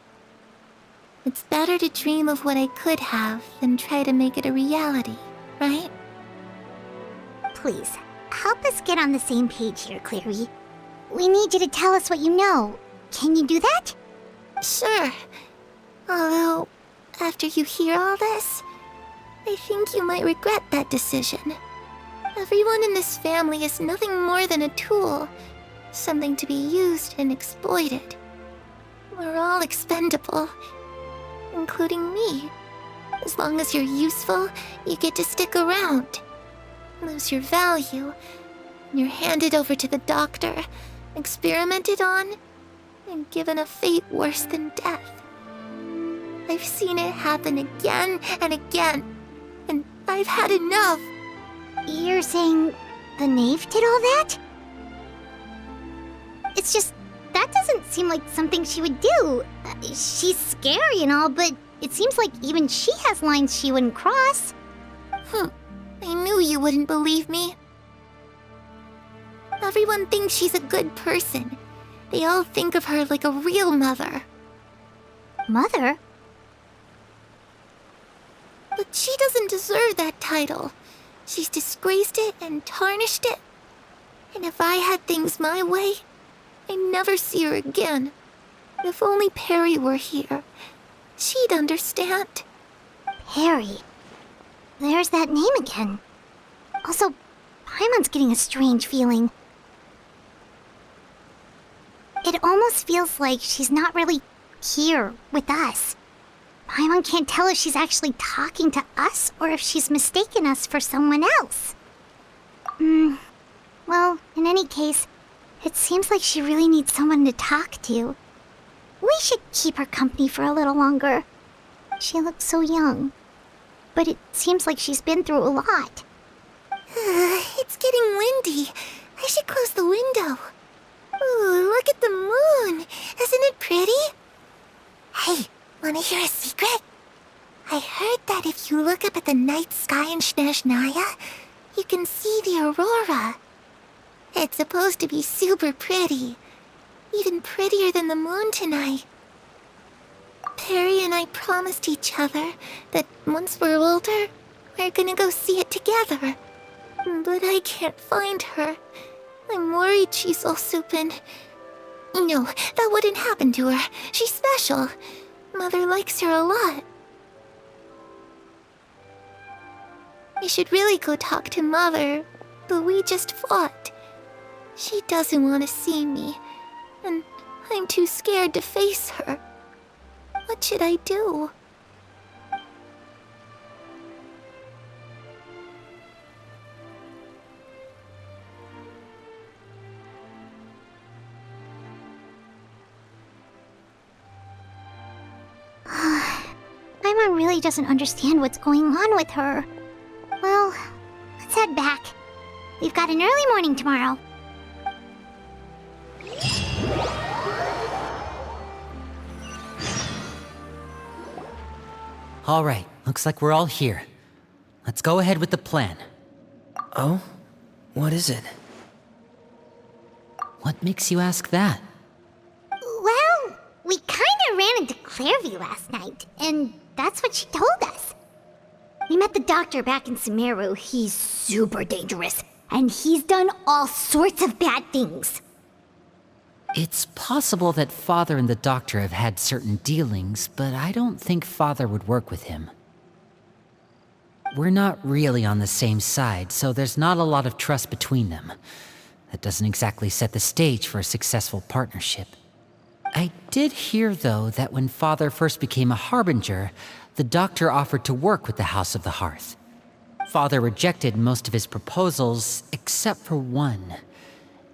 It's better to dream of what I could have than try to make it a reality, right? Please, help us get on the same page here, Clary. We need you to tell us what you know. Can you do that? Sure. Although, after you hear all this, I think you might regret that decision. Everyone in this family is nothing more than a tool, something to be used and exploited. We're all expendable, including me. As long as you're useful, you get to stick around. Lose your value, and you're handed over to the doctor, experimented on, and given a fate worse than death. I've seen it happen again and again, and I've had enough. You're saying the knave did all that? It's just, that doesn't seem like something she would do. She's scary and all, but it seems like even she has lines she wouldn't cross. I knew you wouldn't believe me. Everyone thinks she's a good person. They all think of her like a real mother. Mother? But she doesn't deserve that title. She's disgraced it and tarnished it. And if I had things my way, I'd never see her again. If only Perry were here, she'd understand. Perry? There's that name again. Also, Paimon's getting a strange feeling. It almost feels like she's not really here with us. Paimon can't tell if she's actually talking to us or if she's mistaken us for someone else. Well, in any case, it seems like she really needs someone to talk to. We should keep her company for a little longer. She looks so young. But it seems like she's been through a lot. It's getting windy. I should close the window. Ooh, look at the moon. Isn't it pretty? Hey, wanna hear a secret? I heard that if you look up at the night sky in Snezhnaya, you can see the aurora. It's supposed to be super pretty. Even prettier than the moon tonight. Perry and I promised each other that once we're older, we're gonna go see it together. But I can't find her. I'm worried she's also been... No, that wouldn't happen to her. She's special. Mother likes her a lot. We should really go talk to Mother, but we just fought. She doesn't want to see me, and I'm too scared to face her. What should I do? Paimon really doesn't understand what's going on with her. Well, let's head back. We've got an early morning tomorrow. All right, looks like we're all here. Let's go ahead with the plan. Oh? What is it? What makes you ask that? Well, we kinda ran into Clairvy last night, and that's what she told us. We met the doctor back in Sumeru. He's super dangerous, and he's done all sorts of bad things. It's possible that Father and the Doctor have had certain dealings, but I don't think Father would work with him. We're not really on the same side, so there's not a lot of trust between them. That doesn't exactly set the stage for a successful partnership. I did hear, though, that when Father first became a Harbinger, the Doctor offered to work with the House of the Hearth. Father rejected most of his proposals, except for one.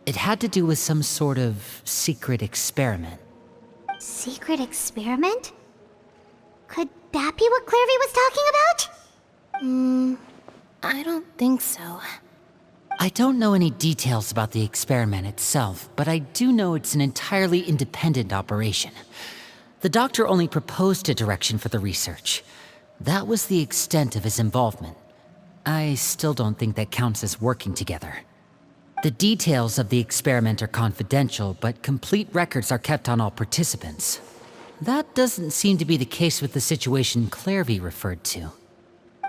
It had to do with some sort of secret experiment. Secret experiment? Could that be what Clairvy was talking about? I don't think so. I don't know any details about the experiment itself, but I do know it's an entirely independent operation. The Doctor only proposed a direction for the research. That was the extent of his involvement. I still don't think that counts as working together. The details of the experiment are confidential, but complete records are kept on all participants. That doesn't seem to be the case with the situation Clairvy referred to.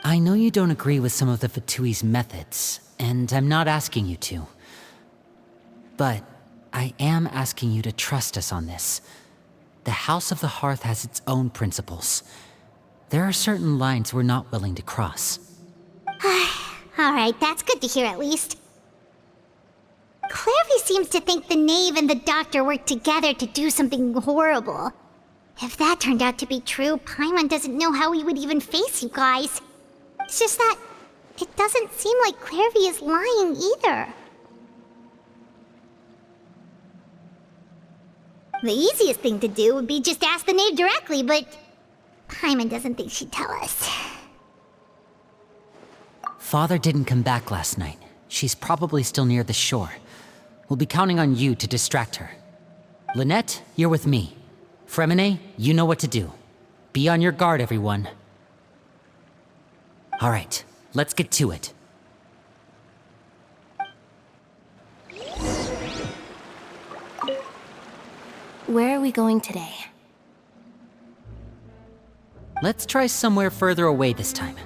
I know you don't agree with some of the Fatui's methods, and I'm not asking you to. But I am asking you to trust us on this. The House of the Hearth has its own principles. There are certain lines we're not willing to cross. Alright, that's good to hear at least. Clairvy seems to think the Knave and the Doctor worked together to do something horrible. If that turned out to be true, Paimon doesn't know how he would even face you guys. It's just that it doesn't seem like Clairvy is lying either. The easiest thing to do would be just ask the Knave directly, but Paimon doesn't think she'd tell us. Father didn't come back last night. She's probably still near the shore. We'll be counting on you to distract her. Lynette, you're with me. Fremine, you know what to do. Be on your guard, everyone. All right, let's get to it. Where are we going today? Let's try somewhere further away this time.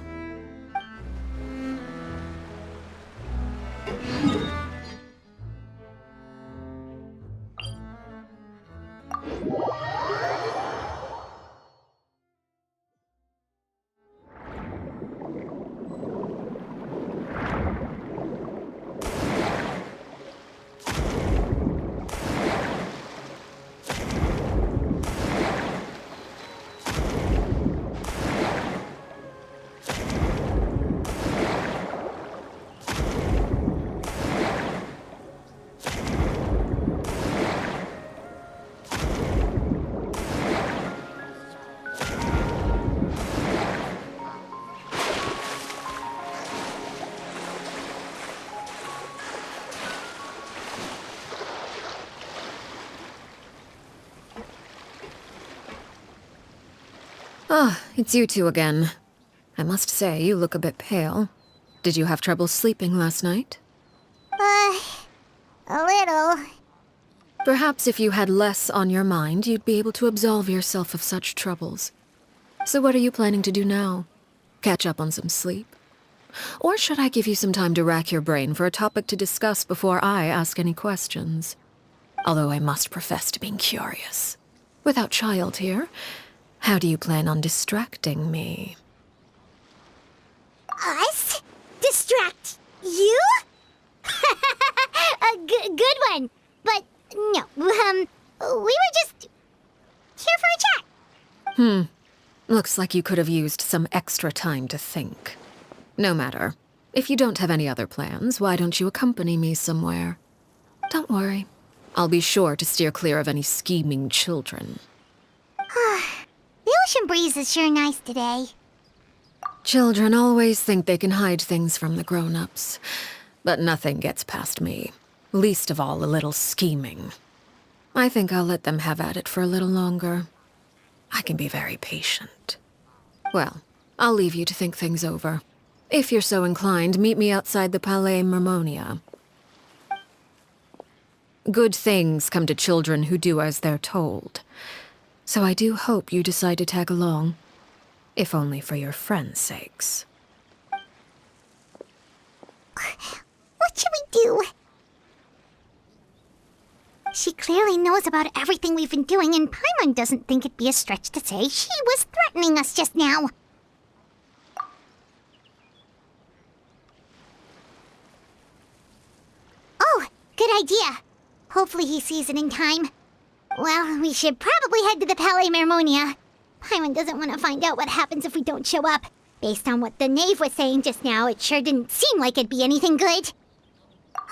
Ah, it's you two again. I must say, you look a bit pale. Did you have trouble sleeping last night? A little. Perhaps if you had less on your mind, you'd be able to absolve yourself of such troubles. So what are you planning to do now? Catch up on some sleep? Or should I give you some time to rack your brain for a topic to discuss before I ask any questions? Although I must profess to being curious. Without Child here, how do you plan on distracting me? Us? Distract you? A good one. But no, we were just here for a chat. Looks like you could have used some extra time to think. No matter. If you don't have any other plans, why don't you accompany me somewhere? Don't worry. I'll be sure to steer clear of any scheming children. The ocean breeze is sure nice today. Children always think they can hide things from the grown-ups. But nothing gets past me. Least of all a little scheming. I think I'll let them have at it for a little longer. I can be very patient. Well, I'll leave you to think things over. If you're so inclined, meet me outside the Palais Mermonia. Good things come to children who do as they're told. So I do hope you decide to tag along. If only for your friends' sakes. What should we do? She clearly knows about everything we've been doing, and Paimon doesn't think it'd be a stretch to say she was threatening us just now. Oh, good idea. Hopefully he sees it in time. Well, we should probably head to the Palais Mermonia. Paimon doesn't want to find out what happens if we don't show up. Based on what the knave was saying just now, it sure didn't seem like it'd be anything good.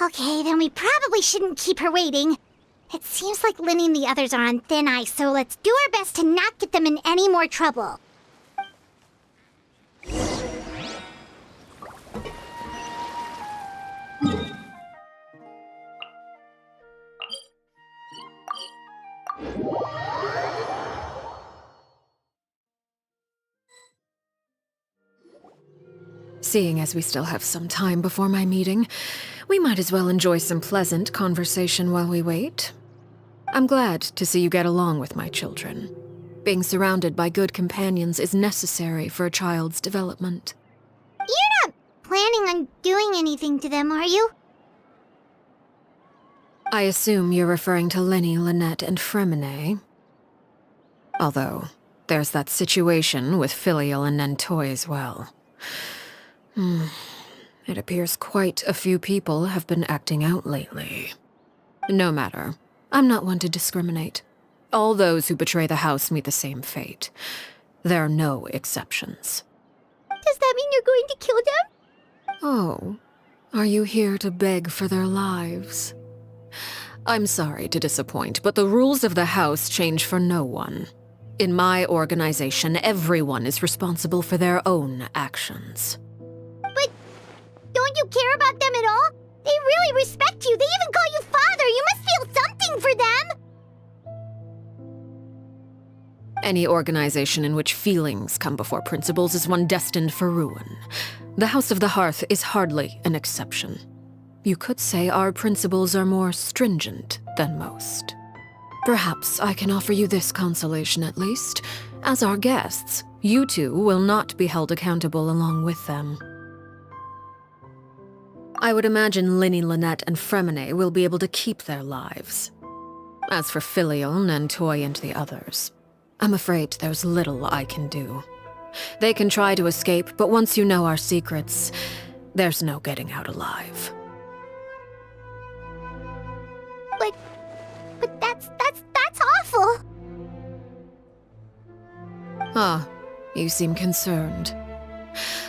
Okay, then we probably shouldn't keep her waiting. It seems like Linny and the others are on thin ice, so let's do our best to not get them in any more trouble. Seeing as we still have some time before my meeting, we might as well enjoy some pleasant conversation while we wait. I'm glad to see you get along with my children. Being surrounded by good companions is necessary for a child's development. You're not planning on doing anything to them, are you? I assume you're referring to Lenny, Lynette, and Fremine. Although, there's that situation with Filial and Nentoy as well. It appears quite a few people have been acting out lately. No matter. I'm not one to discriminate. All those who betray the house meet the same fate. There are no exceptions. Does that mean you're going to kill them? Oh, are you here to beg for their lives? I'm sorry to disappoint, but the rules of the house change for no one. In my organization, everyone is responsible for their own actions. But don't you care about them at all? They really respect you. They even call you father. You must feel something for them. Any organization in which feelings come before principles is one destined for ruin. The House of the Hearth is hardly an exception. You could say our principles are more stringent than most. Perhaps I can offer you this consolation at least. As our guests, you two will not be held accountable along with them. I would imagine Linny, Lynette, and Fremine will be able to keep their lives. As for Filial, Nentoy, and the others, I'm afraid there's little I can do. They can try to escape, but once you know our secrets, there's no getting out alive. But that's awful. Ah, you seem concerned.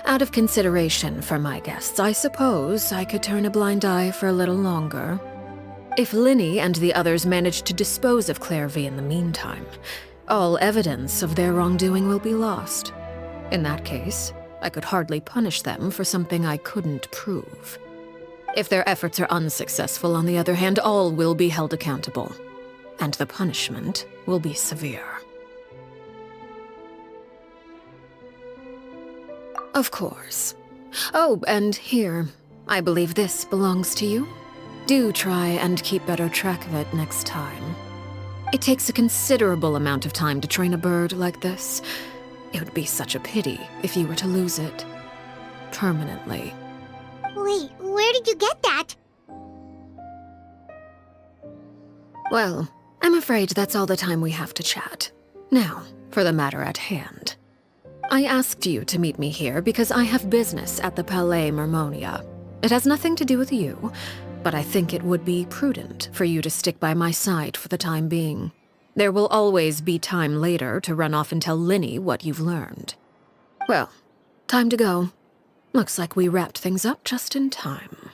Out of consideration for my guests, I suppose I could turn a blind eye for a little longer. If Linny and the others manage to dispose of Clairvy in the meantime, all evidence of their wrongdoing will be lost. In that case, I could hardly punish them for something I couldn't prove. If their efforts are unsuccessful, on the other hand, all will be held accountable, and the punishment will be severe. Of course. Oh, and here, I believe this belongs to you. Do try and keep better track of it next time. It takes a considerable amount of time to train a bird like this. It would be such a pity if you were to lose it. Permanently. Wait, where did you get that? Well, I'm afraid that's all the time we have to chat. Now, for the matter at hand. I asked you to meet me here because I have business at the Palais Mermonia. It has nothing to do with you, but I think it would be prudent for you to stick by my side for the time being. There will always be time later to run off and tell Linny what you've learned. Well, time to go. Looks like we wrapped things up just in time.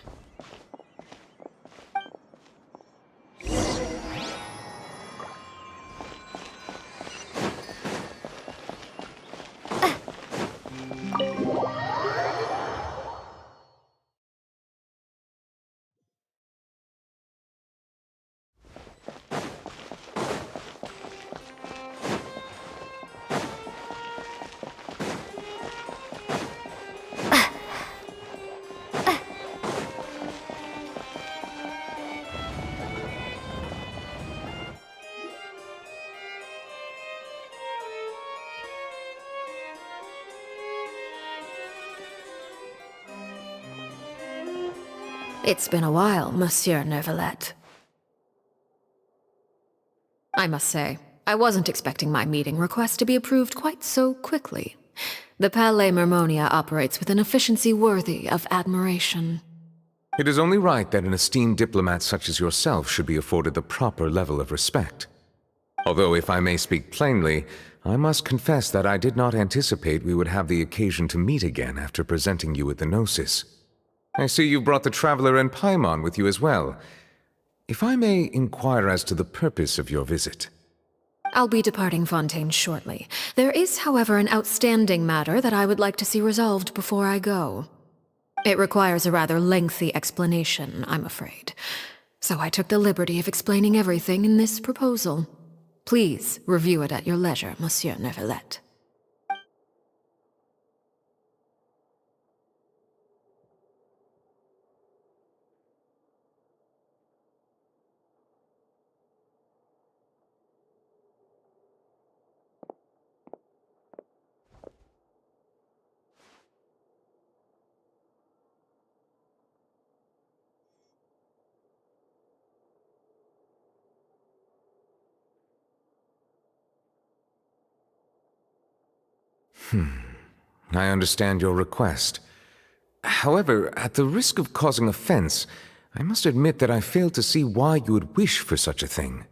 It's been a while, Monsieur Neuvillette. I must say, I wasn't expecting my meeting request to be approved quite so quickly. The Palais Mermonia operates with an efficiency worthy of admiration. It is only right that an esteemed diplomat such as yourself should be afforded the proper level of respect. Although, if I may speak plainly, I must confess that I did not anticipate we would have the occasion to meet again after presenting you with the Gnosis. I see you brought the Traveler and Paimon with you as well. If I may inquire as to the purpose of your visit. I'll be departing Fontaine shortly. There is, however, an outstanding matter that I would like to see resolved before I go. It requires a rather lengthy explanation, I'm afraid. So I took the liberty of explaining everything in this proposal. Please review it at your leisure, Monsieur Neuvillette. I understand your request. However, at the risk of causing offense, I must admit that I fail to see why you would wish for such a thing.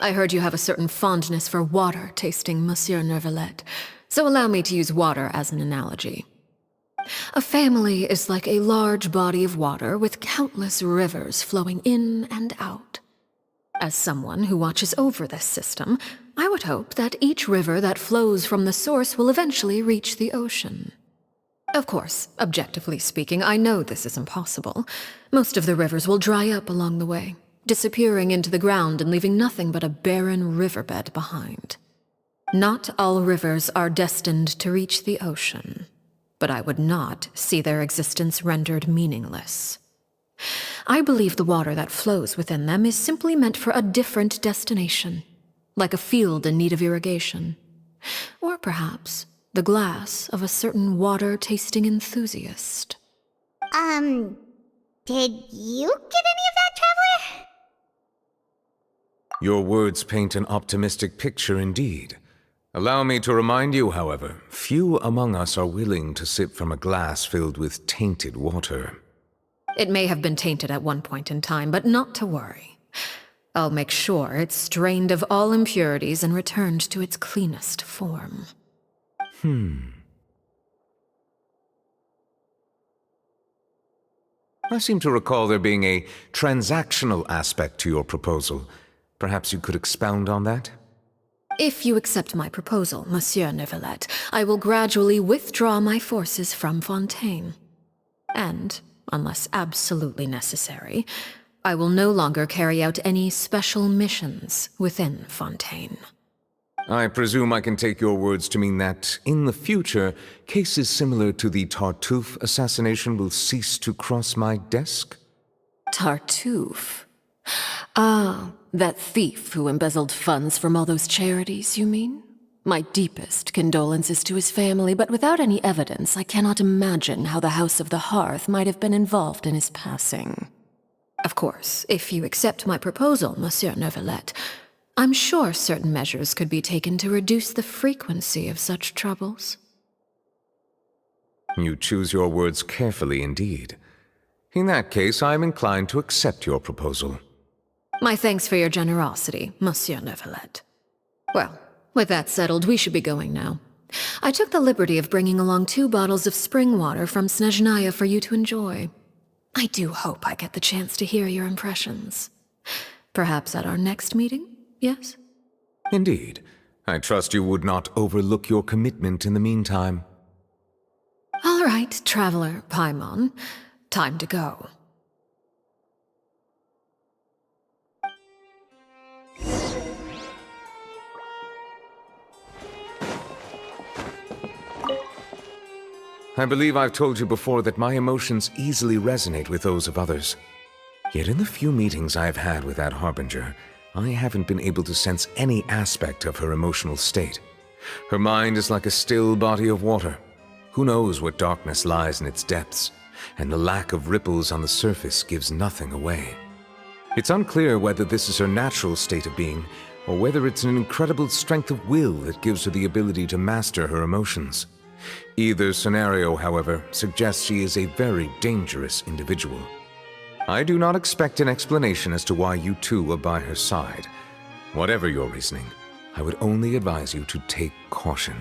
I heard you have a certain fondness for water tasting, Monsieur Neuvillette, so allow me to use water as an analogy. A family is like a large body of water with countless rivers flowing in and out. As someone who watches over this system, I would hope that each river that flows from the source will eventually reach the ocean. Of course, objectively speaking, I know this is impossible. Most of the rivers will dry up along the way, disappearing into the ground and leaving nothing but a barren riverbed behind. Not all rivers are destined to reach the ocean, but I would not see their existence rendered meaningless. I believe the water that flows within them is simply meant for a different destination, like a field in need of irrigation. Or perhaps the glass of a certain water-tasting enthusiast. Did you get any of that, Traveler? Your words paint an optimistic picture indeed. Allow me to remind you, however, few among us are willing to sip from a glass filled with tainted water. It may have been tainted at one point in time, but not to worry. I'll make sure it's strained of all impurities and returned to its cleanest form. I seem to recall there being a transactional aspect to your proposal. Perhaps you could expound on that? If you accept my proposal, Monsieur Neuvillette, I will gradually withdraw my forces from Fontaine. And, unless absolutely necessary, I will no longer carry out any special missions within Fontaine. I presume I can take your words to mean that, in the future, cases similar to the Tartuffe assassination will cease to cross my desk? Tartuffe? Ah, that thief who embezzled funds from all those charities, you mean? My deepest condolences to his family, but without any evidence, I cannot imagine how the House of the Hearth might have been involved in his passing. Of course, if you accept my proposal, Monsieur Neuvillette, I'm sure certain measures could be taken to reduce the frequency of such troubles. You choose your words carefully indeed. In that case, I am inclined to accept your proposal. My thanks for your generosity, Monsieur Neuvillette. Well, with that settled, we should be going now. I took the liberty of bringing along 2 bottles of spring water from Snezhnaya for you to enjoy. I do hope I get the chance to hear your impressions. Perhaps at our next meeting, yes? Indeed. I trust you would not overlook your commitment in the meantime. All right, Traveler Paimon. Time to go. I believe I've told you before that my emotions easily resonate with those of others. Yet in the few meetings I've had with that Harbinger, I haven't been able to sense any aspect of her emotional state. Her mind is like a still body of water. Who knows what darkness lies in its depths, and the lack of ripples on the surface gives nothing away. It's unclear whether this is her natural state of being, or whether it's an incredible strength of will that gives her the ability to master her emotions. Either scenario, however, suggests she is a very dangerous individual. I do not expect an explanation as to why you two are by her side. Whatever your reasoning, I would only advise you to take caution.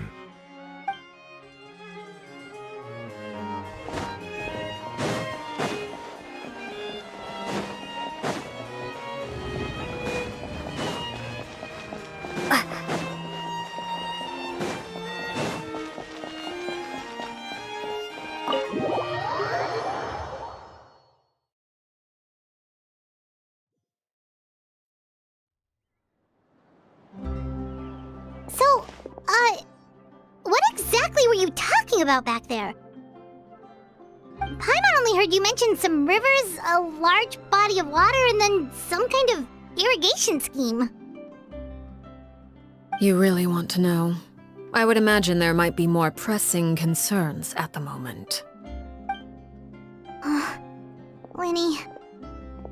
So, what exactly were you talking about back there? Paimon only heard you mention some rivers, a large body of water, and then some kind of irrigation scheme. You really want to know? I would imagine there might be more pressing concerns at the moment. Lenny,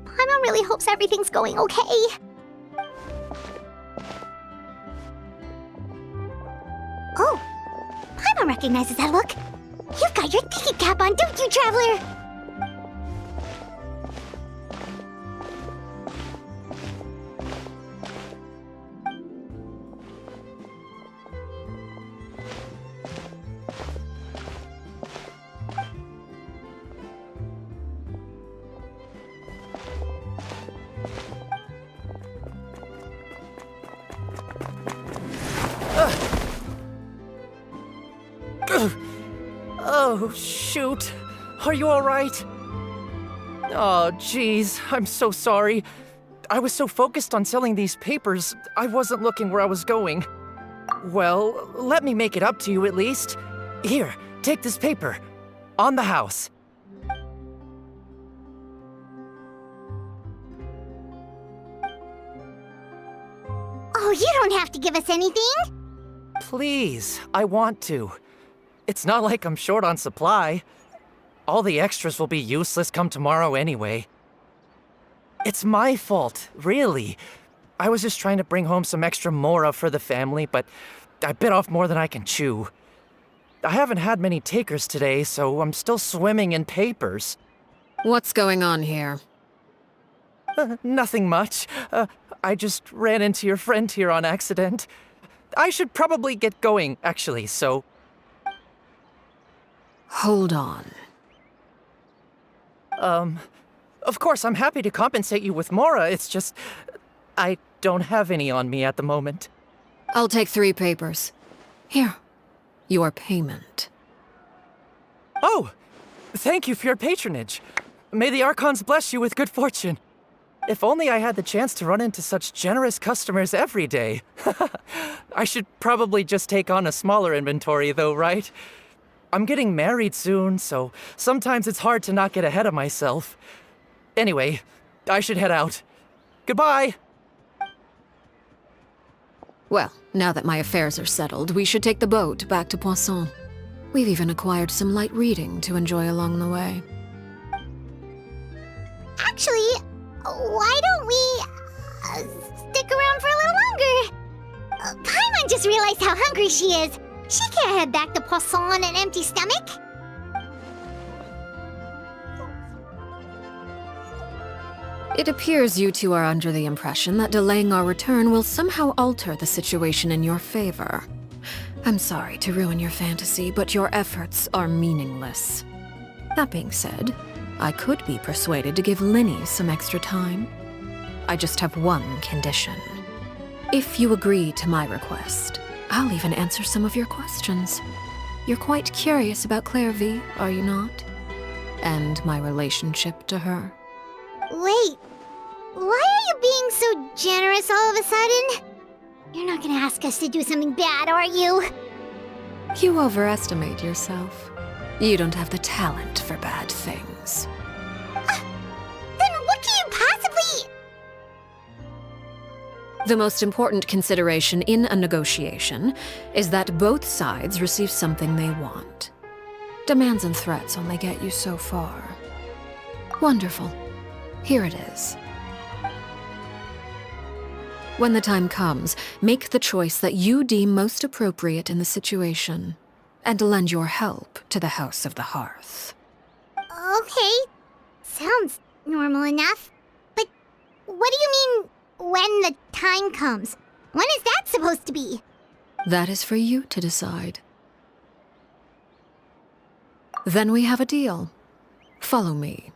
Paimon really hopes everything's going okay. Oh, Paimon recognizes that look. You've got your thinking cap on, don't you, Traveler? Oh, shoot. Are you alright? Oh, jeez. I'm so sorry. I was so focused on selling these papers, I wasn't looking where I was going. Well, let me make it up to you at least. Here, take this paper. On the house. Oh, you don't have to give us anything. Please, I want to. It's not like I'm short on supply. All the extras will be useless come tomorrow anyway. It's my fault, really. I was just trying to bring home some extra mora for the family, but I bit off more than I can chew. I haven't had many takers today, so I'm still swimming in papers. What's going on here? Nothing much. I just ran into your friend here on accident. I should probably get going, actually, so... Hold on. Of course, I'm happy to compensate you with mora, it's just... I don't have any on me at the moment. I'll take 3 papers. Here. Your payment. Oh! Thank you for your patronage. May the Archons bless you with good fortune. If only I had the chance to run into such generous customers every day. I should probably just take on a smaller inventory though, right? I'm getting married soon, so sometimes it's hard to not get ahead of myself. Anyway, I should head out. Goodbye! Well, now that my affairs are settled, we should take the boat back to Poisson. We've even acquired some light reading to enjoy along the way. Actually, why don't we stick around for a little longer? Paimon just realized how hungry she is. She can't head back to Poisson on an empty stomach. It appears you two are under the impression that delaying our return will somehow alter the situation in your favor. I'm sorry to ruin your fantasy, but your efforts are meaningless. That being said, I could be persuaded to give Linny some extra time. I just have one condition. If you agree to my request, I'll even answer some of your questions. You're quite curious about Clairvy, are you not? And my relationship to her. Wait, why are you being so generous all of a sudden? You're not gonna ask us to do something bad, are you? You overestimate yourself. You don't have the talent for bad things. Then what can you possibly... The most important consideration in a negotiation is that both sides receive something they want. Demands and threats only get you so far. Wonderful. Here it is. When the time comes, make the choice that you deem most appropriate in the situation, and lend your help to the House of the Hearth. Okay. Sounds normal enough. But what do you mean, when the time comes? When is that supposed to be? That is for you to decide. Then we have a deal. Follow me.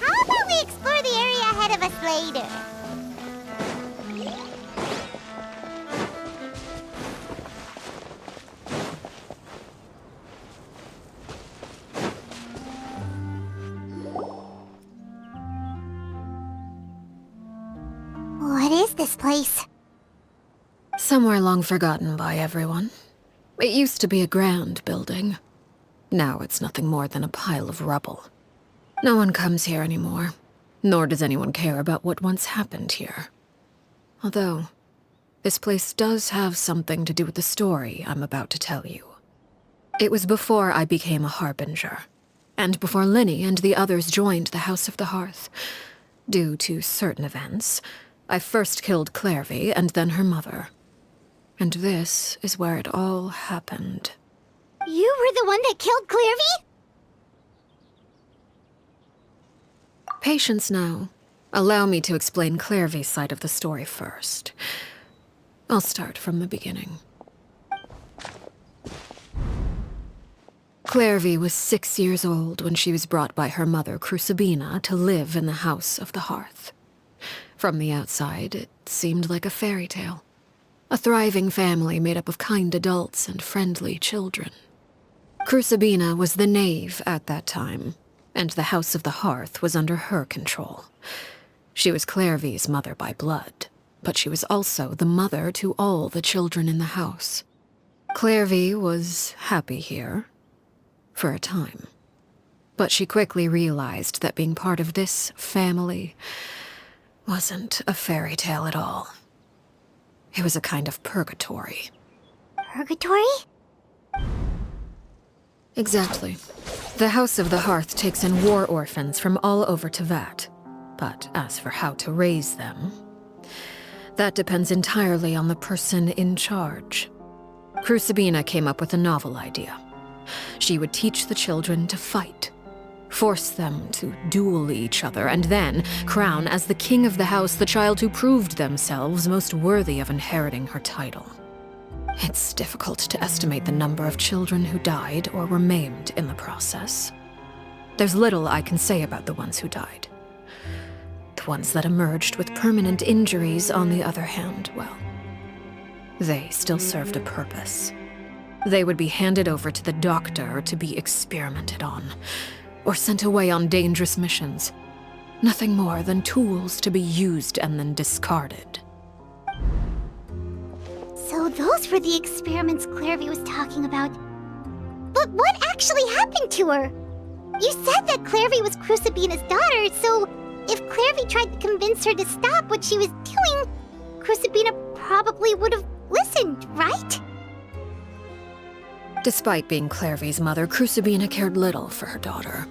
How about we explore the area ahead of us later? What is this place? Somewhere long forgotten by everyone. It used to be a grand building. Now it's nothing more than a pile of rubble. No one comes here anymore, nor does anyone care about what once happened here. Although, this place does have something to do with the story I'm about to tell you. It was before I became a Harbinger, and before Linny and the others joined the House of the Hearth. Due to certain events, I first killed Clairvy and then her mother. And this is where it all happened. You were the one that killed Clairvy? Patience now. Allow me to explain Clairvy's side of the story first. I'll start from the beginning. Clairvy was 6 years old when she was brought by her mother, Crucibina, to live in the House of the Hearth. From the outside, it seemed like a fairy tale. A thriving family made up of kind adults and friendly children. Crucibina was the knave at that time, and the House of the Hearth was under her control. She was Clairvy's mother by blood, but she was also the mother to all the children in the house. Clairvy was happy here, for a time. But she quickly realized that being part of this family wasn't a fairy tale at all. It was a kind of purgatory. Purgatory? Exactly. The House of the Hearth takes in war orphans from all over Tevat. But as for how to raise them, that depends entirely on the person in charge. Crucibina came up with a novel idea. She would teach the children to fight, force them to duel each other, and then crown as the king of the house the child who proved themselves most worthy of inheriting her title. It's difficult to estimate the number of children who died or were maimed in the process. There's little I can say about the ones who died. The ones that emerged with permanent injuries, on the other hand, well, they still served a purpose. They would be handed over to the doctor to be experimented on, or sent away on dangerous missions. Nothing more than tools to be used and then discarded. So those were the experiments Clairvy was talking about. But what actually happened to her? You said that Clairvy was Crucibina's daughter, so if Clairvy tried to convince her to stop what she was doing, Crucibina probably would have listened, right? Despite being Clairvy's mother, Crucibina cared little for her daughter.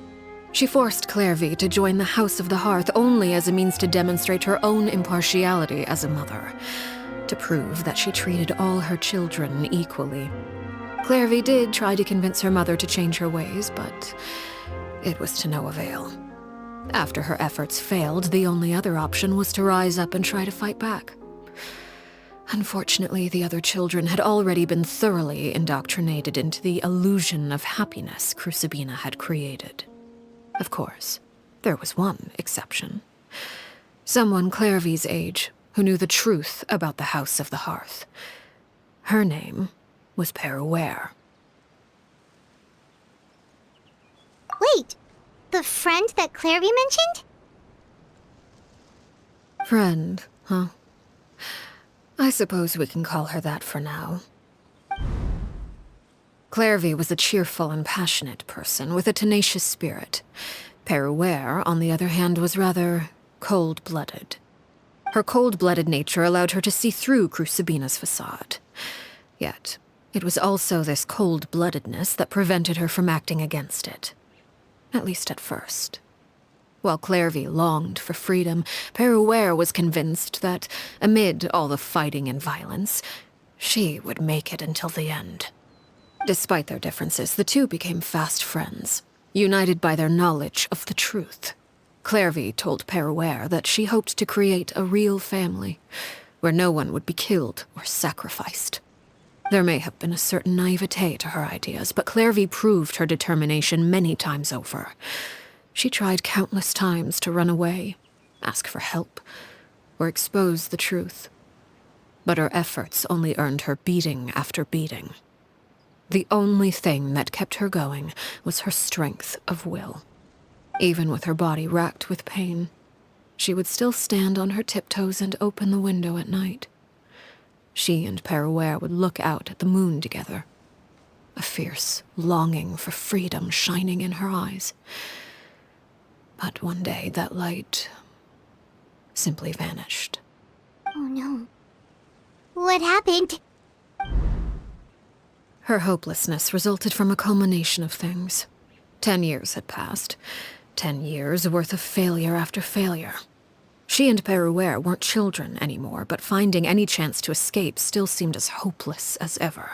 She forced Clairvy to join the House of the Hearth only as a means to demonstrate her own impartiality as a mother, to prove that she treated all her children equally. Clairvy did try to convince her mother to change her ways, but It was to no avail. After her efforts failed, the only other option was to rise up and try to fight back. Unfortunately, the other children had already been thoroughly indoctrinated into the illusion of happiness Crucibina had created. Of course, there was one exception. Someone Clairvy's age who knew the truth about the House of the Hearth. Her name was Peruere. Wait, the friend that Clairvy mentioned? Friend, huh? I suppose we can call her that for now. Clairvy was a cheerful and passionate person with a tenacious spirit. Peruere, on the other hand, was rather cold-blooded. Her cold-blooded nature allowed her to see through Crucibina's facade. Yet, it was also this cold-bloodedness that prevented her from acting against it. At least at first. While Clairvy longed for freedom, Peruere was convinced that, amid all the fighting and violence, she would make it until the end. Despite their differences, the two became fast friends, united by their knowledge of the truth. Clairvy told Peruere that she hoped to create a real family, where no one would be killed or sacrificed. There may have been a certain naivete to her ideas, but Clairvy proved her determination many times over. She tried countless times to run away, ask for help, or expose the truth. But her efforts only earned her beating after beating. The only thing that kept her going was her strength of will. Even with her body racked with pain, she would still stand on her tiptoes and open the window at night. She and Peruere would look out at the moon together, a fierce longing for freedom shining in her eyes. But one day that light simply vanished. Oh no. What happened? Her hopelessness resulted from a culmination of things. 10 years had passed. 10 years worth of failure after failure. She and Peruere weren't children anymore, but finding any chance to escape still seemed as hopeless as ever.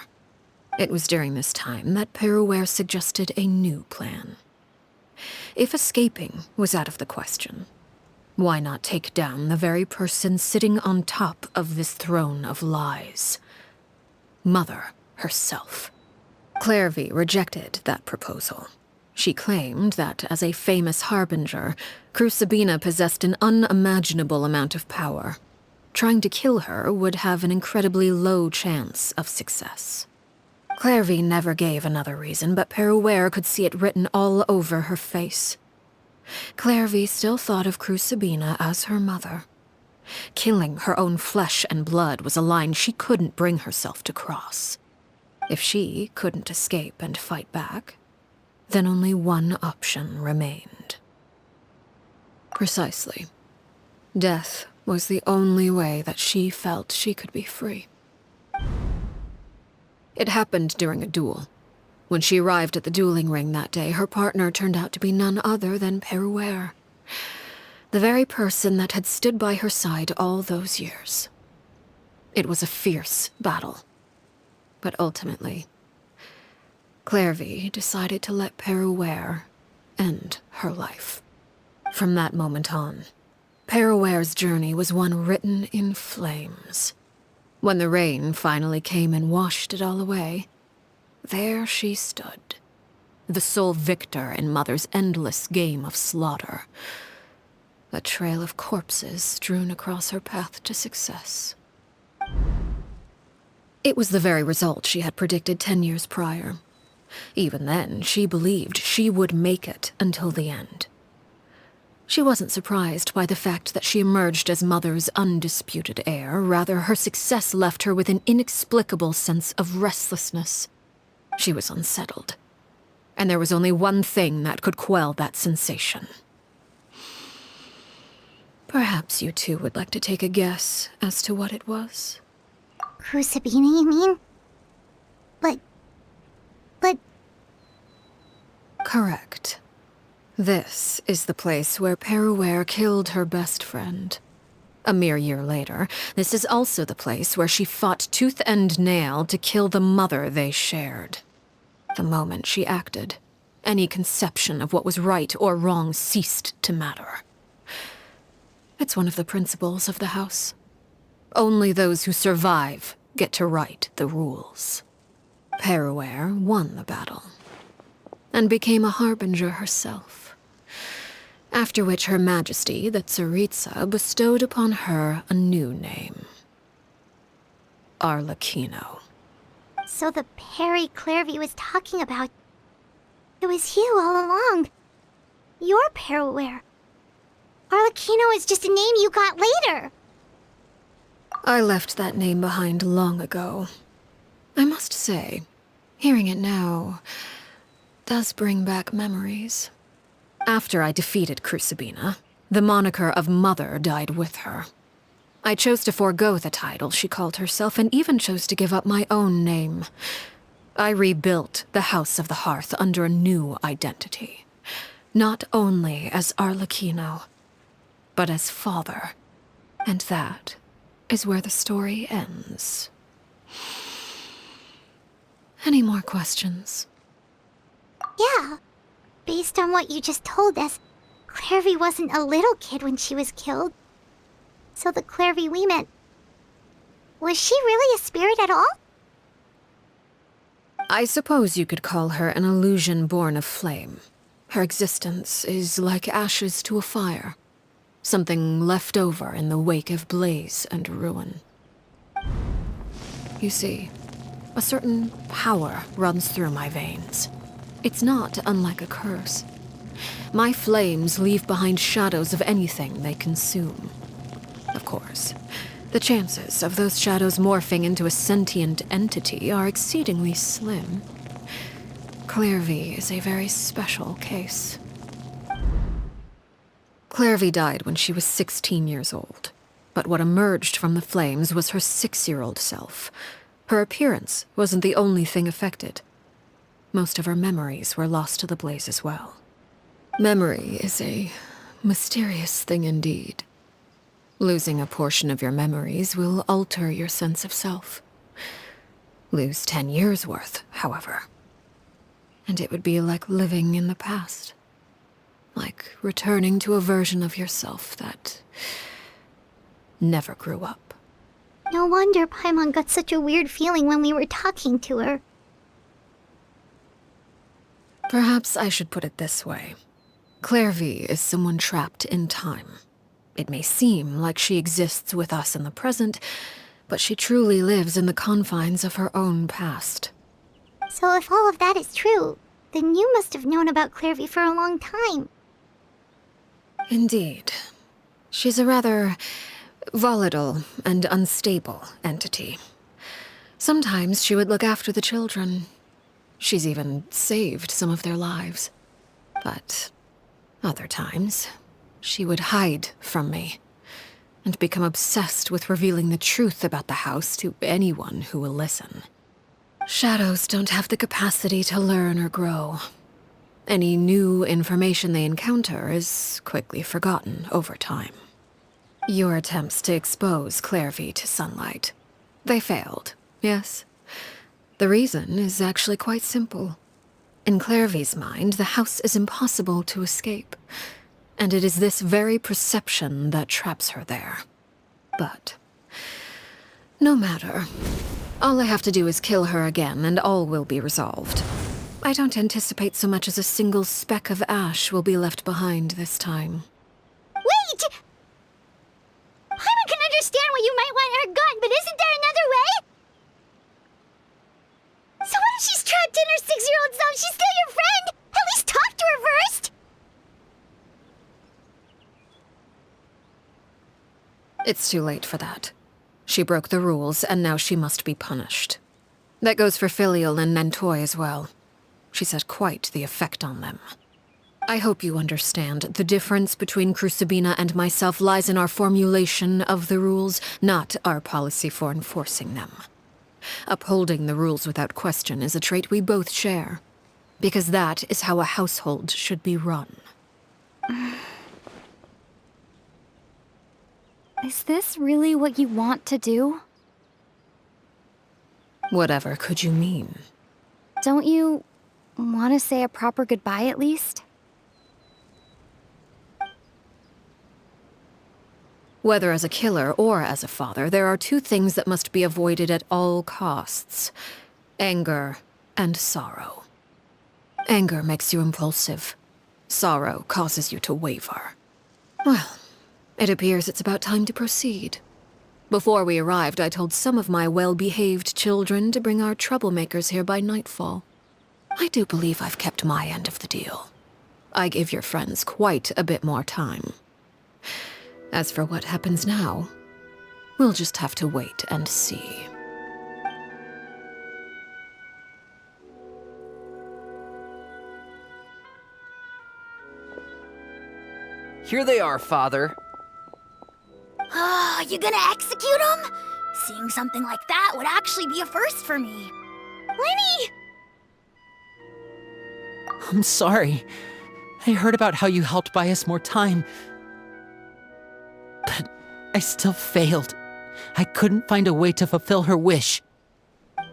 It was during this time that Peruere suggested a new plan. If escaping was out of the question, why not take down the very person sitting on top of this throne of lies? Mother herself. Clairvy rejected that proposal. She claimed that, as a famous harbinger, Crucibina possessed an unimaginable amount of power. Trying to kill her would have an incredibly low chance of success. Clairvy never gave another reason, but Peruere could see it written all over her face. Clairvy still thought of Crucibina as her mother. Killing her own flesh and blood was a line she couldn't bring herself to cross. If she couldn't escape and fight back, then only one option remained. Precisely. Death was the only way that she felt she could be free. It happened during a duel. When she arrived at the dueling ring that day, her partner turned out to be none other than Peruere, the very person that had stood by her side all those years. It was a fierce battle. But ultimately, Clairvy decided to let Peruere end her life. From that moment on, Peruere's journey was one written in flames. When the rain finally came and washed it all away, there she stood, the sole victor in Mother's endless game of slaughter. A trail of corpses strewn across her path to success. It was the very result she had predicted 10 years prior. Even then, she believed she would make it until the end. She wasn't surprised by the fact that she emerged as Mother's undisputed heir. Rather, her success left her with an inexplicable sense of restlessness. She was unsettled. And there was only one thing that could quell that sensation. Perhaps you two would like to take a guess as to what it was? Crucibina, you mean? But... Correct. This is the place where Peruere killed her best friend. A mere year later, this is also the place where she fought tooth and nail to kill the mother they shared. The moment she acted, any conception of what was right or wrong ceased to matter. It's one of the principles of the house. Only those who survive get to write the rules. Peruer won the battle, and became a harbinger herself. After which Her Majesty, the Tsaritsa, bestowed upon her a new name. Arlecchino. So the Perry Clairvy was talking about... It was you all along. You're Peruer. Arlecchino is just a name you got later. I left that name behind long ago. I must say, hearing it now does bring back memories. After I defeated Crucibina, the moniker of Mother died with her. I chose to forego the title she called herself, and even chose to give up my own name. I rebuilt the House of the Hearth under a new identity. Not only as Arlecchino, but as father. And that is where the story ends. Any more questions? Yeah. Based on what you just told us, Clairvy wasn't a little kid when she was killed. So the Clairvy we met... Was she really a spirit at all? I suppose you could call her an illusion born of flame. Her existence is like ashes to a fire. Something left over in the wake of blaze and ruin. You see, a certain power runs through my veins. It's not unlike a curse. My flames leave behind shadows of anything they consume. Of course, the chances of those shadows morphing into a sentient entity are exceedingly slim. Clairvy is a very special case. Clairvy died when she was 16 years old, but what emerged from the flames was her 6-year-old self. Her appearance wasn't the only thing affected. Most of her memories were lost to the blaze as well. Memory is a mysterious thing indeed. Losing a portion of your memories will alter your sense of self. Lose 10 years' worth, however, and it would be like living in the past. Like returning to a version of yourself that never grew up. No wonder Paimon got such a weird feeling when we were talking to her. Perhaps I should put it this way. Clairvy is someone trapped in time. It may seem like she exists with us in the present, but she truly lives in the confines of her own past. So if all of that is true, then you must have known about Clairvy for a long time. Indeed. She's a rather volatile and unstable entity. Sometimes she would look after the children. She's even saved some of their lives. But other times, she would hide from me and become obsessed with revealing the truth about the house to anyone who will listen. Shadows don't have the capacity to learn or grow. Any new information they encounter is quickly forgotten over time. Your attempts to expose Clairvy to sunlight. They failed, yes. The reason is actually quite simple. In Clairvy's mind, the house is impossible to escape, and it is this very perception that traps her there. But no matter. All I have to do is kill her again, and all will be resolved. I don't anticipate so much as a single speck of ash will be left behind this time. Wait! Paimon can understand why you might want her gone, but isn't there another way? So what if she's trapped in her 6-year-old self? She's still your friend! At least talk to her first! It's too late for that. She broke the rules, and now she must be punished. That goes for Filial and Nantoy as well. She's had quite the effect on them. I hope you understand. The difference between Crucibina and myself lies in our formulation of the rules, not our policy for enforcing them. Upholding the rules without question is a trait we both share, because that is how a household should be run. Is this really what you want to do? Whatever could you mean? Don't you Want to say a proper goodbye at least? Whether as a killer or as a father, there are two things that must be avoided at all costs: anger and sorrow. Anger makes you impulsive. Sorrow causes you to waver. Well, it appears it's about time to proceed. Before we arrived, I told some of my well-behaved children to bring our troublemakers here by nightfall. I do believe I've kept my end of the deal. I gave your friends quite a bit more time. As for what happens now, we'll just have to wait and see. Here they are, Father. You gonna execute him? Seeing something like that would actually be a first for me. Lenny! I'm sorry. I heard about how you helped buy us more time. But I still failed. I couldn't find a way to fulfill her wish.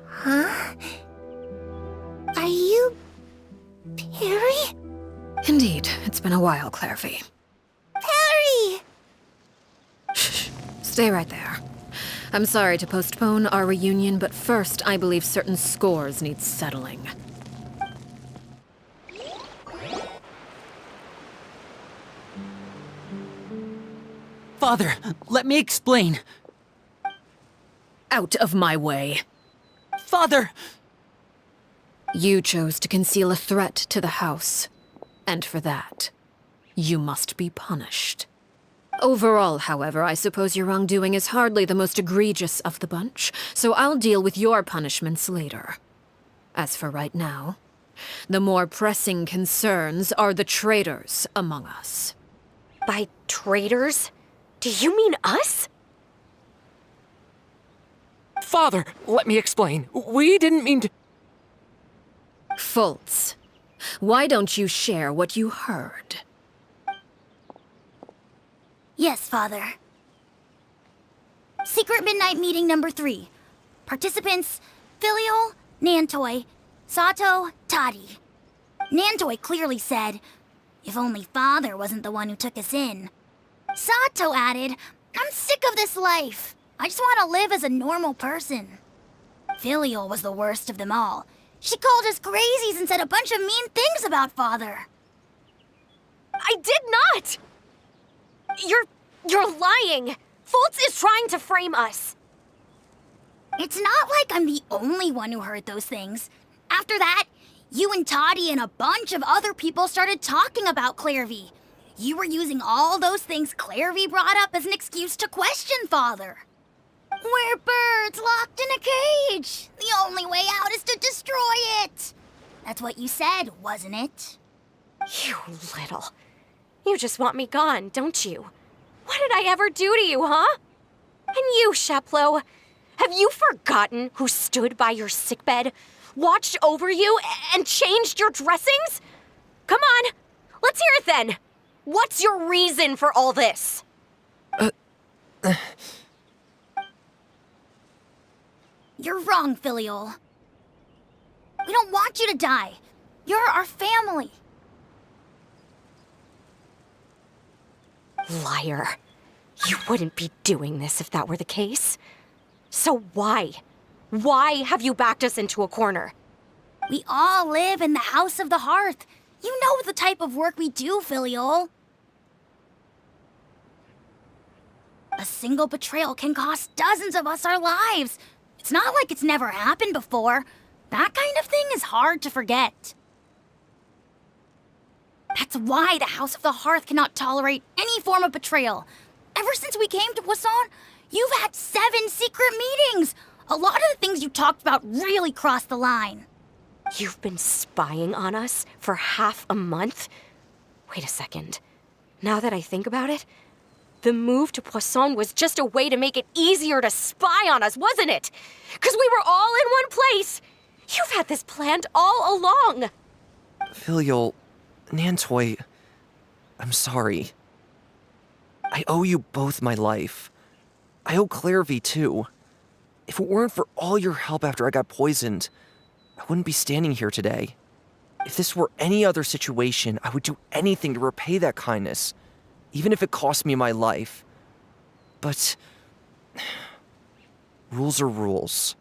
Huh? Are you... Perry? Indeed, it's been a while, Clairvy. Perry! Shh. Stay right there. I'm sorry to postpone our reunion, but first, I believe certain scores need settling. Father, let me explain. Out of my way. Father! You chose to conceal a threat to the house, and for that, you must be punished. Overall, however, I suppose your wrongdoing is hardly the most egregious of the bunch, so I'll deal with your punishments later. As for right now, the more pressing concerns are the traitors among us. By traitors? Do you mean us? Father, let me explain. We didn't mean to... Fultz, why don't you share what you heard? Yes, Father. Secret Midnight Meeting number 3. Participants, Filial, Nantoy, Sato, Toddy. Nantoy clearly said, if only Father wasn't the one who took us in. Sato added, I'm sick of this life. I just want to live as a normal person. Filial was the worst of them all. She called us crazies and said a bunch of mean things about Father. I did not! You're lying! Fultz is trying to frame us! It's not like I'm the only one who heard those things. After that, you and Toddy and a bunch of other people started talking about Clairvy. You were using all those things Clairvy brought up as an excuse to question Father. We're birds locked in a cage. The only way out is to destroy it. That's what you said, wasn't it? You little... You just want me gone, don't you? What did I ever do to you, huh? And you, Sheplo, have you forgotten who stood by your sickbed, watched over you, and changed your dressings? Come on, let's hear it then. What's your reason for all this? You're wrong, Filial. We don't want you to die. You're our family. Liar. You wouldn't be doing this if that were the case. So why? Why have you backed us into a corner? We all live in the House of the Hearth. You know the type of work we do, Filial. A single betrayal can cost dozens of us our lives. It's not like it's never happened before. That kind of thing is hard to forget. That's why the House of the Hearth cannot tolerate any form of betrayal. Ever since we came to Poisson, you've had 7 secret meetings. A lot of the things you talked about really crossed the line. You've been spying on us for half a month? Wait a second. Now that I think about it, the move to Poisson was just a way to make it easier to spy on us, wasn't it? Because we were all in one place. You've had this planned all along. Filial, Nantoy, I'm sorry. I owe you both my life. I owe Clairvy too. If it weren't for all your help after I got poisoned, I wouldn't be standing here today. If this were any other situation, I would do anything to repay that kindness, even if it cost me my life. But rules are rules.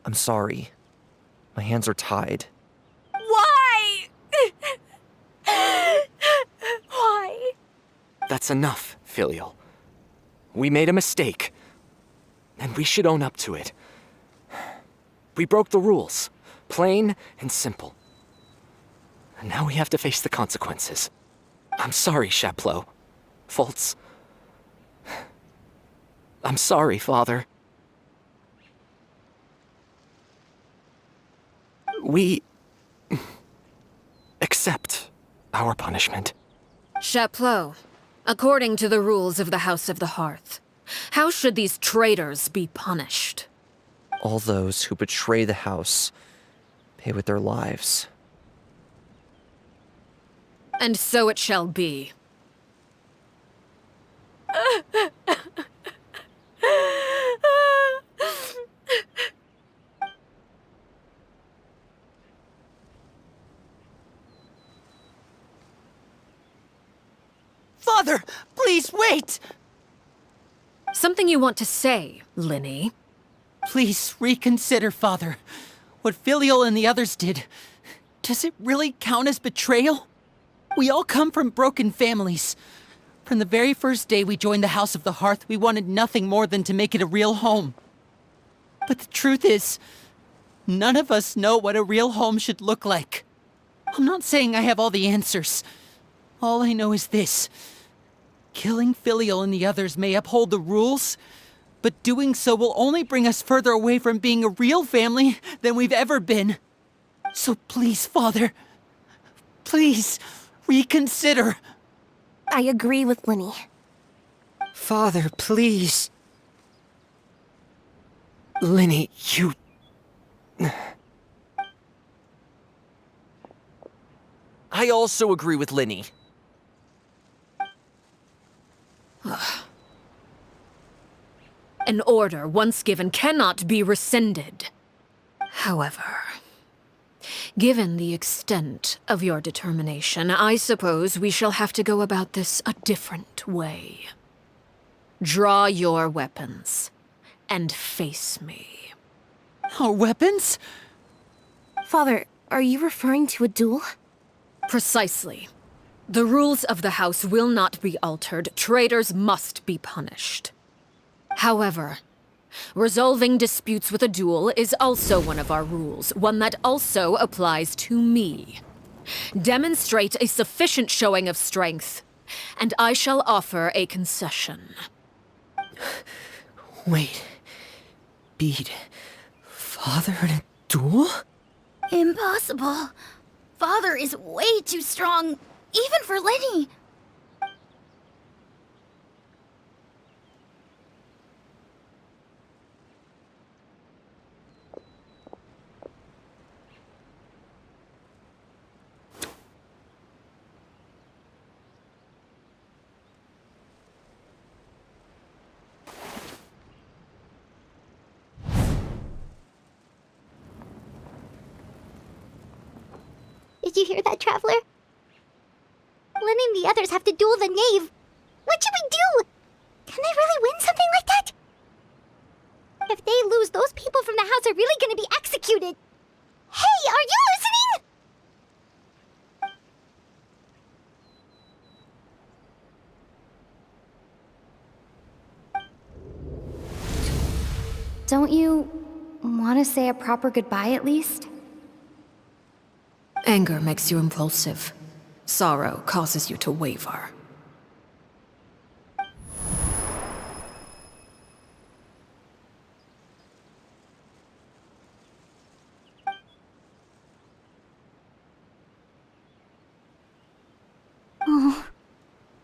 I'm sorry. My hands are tied. Why? Why? That's enough, Filial. We made a mistake, and we should own up to it. We broke the rules, plain and simple. And now we have to face the consequences. I'm sorry, Chapleau. Fultz. I'm sorry, Father. We accept our punishment. Chapleau, according to the rules of the House of the Hearth, how should these traitors be punished? All those who betray the house pay with their lives. And so it shall be. Father, please wait! Something you want to say, Linny? Please reconsider, Father. What Filial and the others did, does it really count as betrayal? We all come from broken families. From the very first day we joined the House of the Hearth, we wanted nothing more than to make it a real home. But the truth is, none of us know what a real home should look like. I'm not saying I have all the answers. All I know is this. Killing Filial and the others may uphold the rules, but doing so will only bring us further away from being a real family than we've ever been. So please, Father, please reconsider. I agree with Linny. Father, please. Linny, you... I also agree with Linny. An order once given cannot be rescinded. However, given the extent of your determination, I suppose we shall have to go about this a different way. Draw your weapons and face me. Our weapons? Father, are you referring to a duel? Precisely. The rules of the house will not be altered. Traitors must be punished. However, resolving disputes with a duel is also one of our rules, one that also applies to me. Demonstrate a sufficient showing of strength, and I shall offer a concession. Wait. Beat Father in a duel? Impossible. Father is way too strong, even for Lenny. Did you hear that, Traveler? Lenny and the others have to duel the knave. What should we do? Can they really win something like that? If they lose, those people from the house are really gonna be executed. Hey, are you listening? Don't you want to say a proper goodbye at least? Anger makes you impulsive. Sorrow causes you to waver. Oh,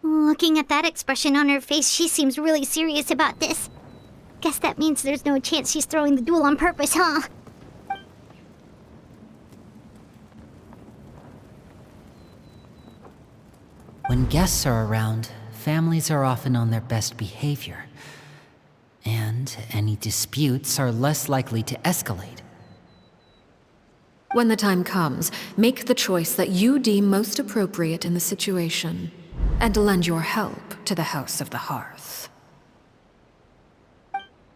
looking at that expression on her face, she seems really serious about this. Guess that means there's no chance she's throwing the duel on purpose, huh? When guests are around, families are often on their best behavior. And any disputes are less likely to escalate. When the time comes, make the choice that you deem most appropriate in the situation, and lend your help to the House of the Hearth.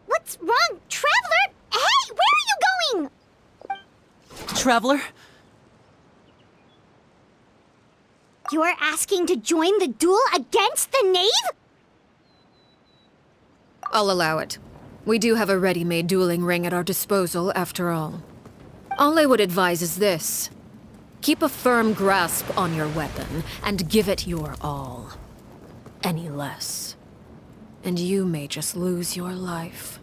What's wrong? Traveler? Hey, where are you going? Traveler? You're asking to join the duel against the knave? I'll allow it. We do have a ready-made dueling ring at our disposal, after all. All I would advise is this. Keep a firm grasp on your weapon, and give it your all. Any less, and you may just lose your life.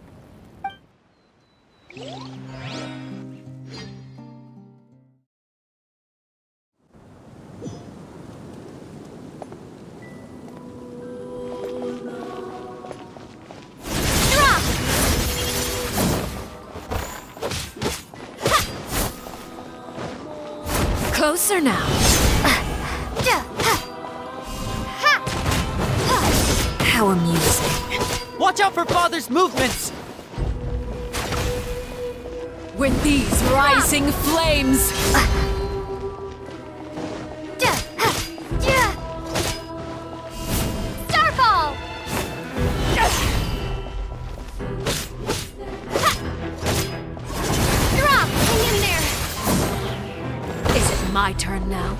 Closer now. How amusing. Watch out for Father's movements! With these rising flames! Starfall! Drop! Hang in there! Is it my turn now?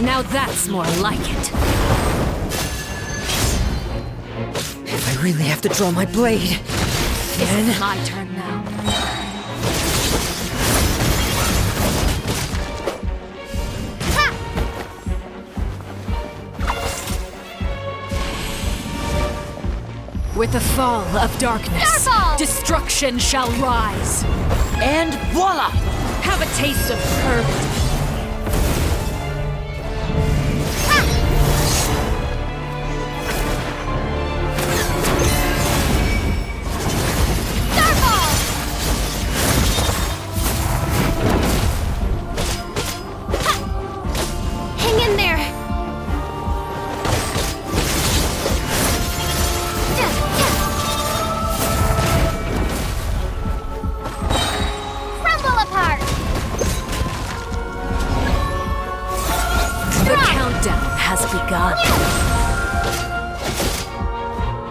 Now that's more like it. If I really have to draw my blade, then... It's my turn now. With the fall of darkness, Starfall! destruction shall rise. And voila! Have a taste of purple.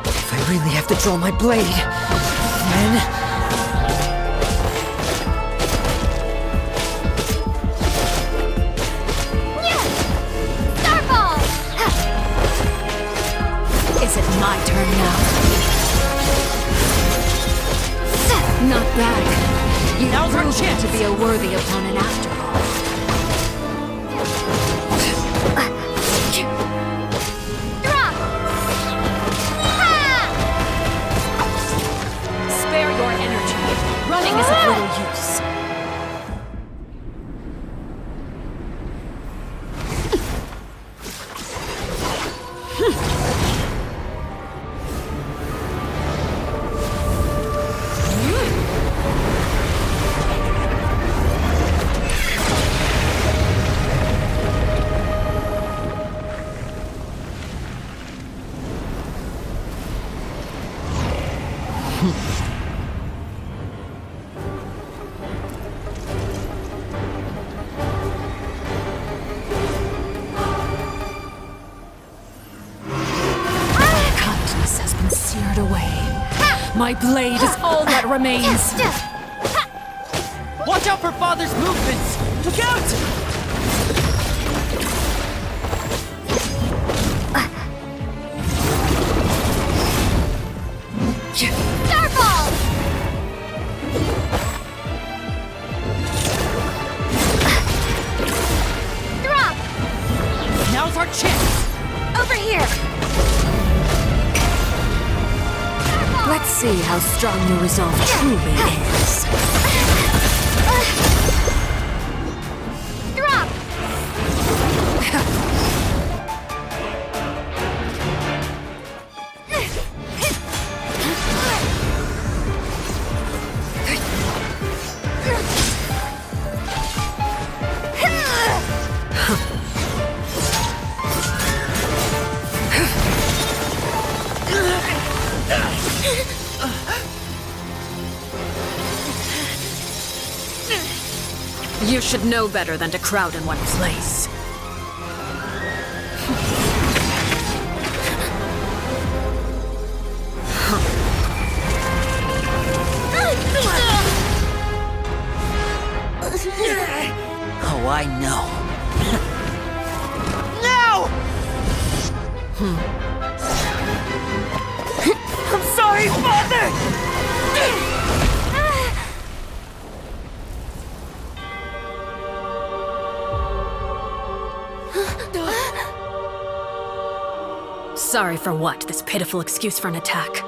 If I really have to draw my blade, then... Starfall! Is it my turn now? Not bad. You proved to be a worthy opponent after all. Running is of little use. My blade is all that remains. Watch out for Father's movements! Look out! Starfall! Drop! Now's our chance! Over here! Let's see how strong your resolve truly is. Drop! You should know better than to crowd in one place. Oh, I know. I'm sorry, Father! Sorry for what? This pitiful excuse for an attack.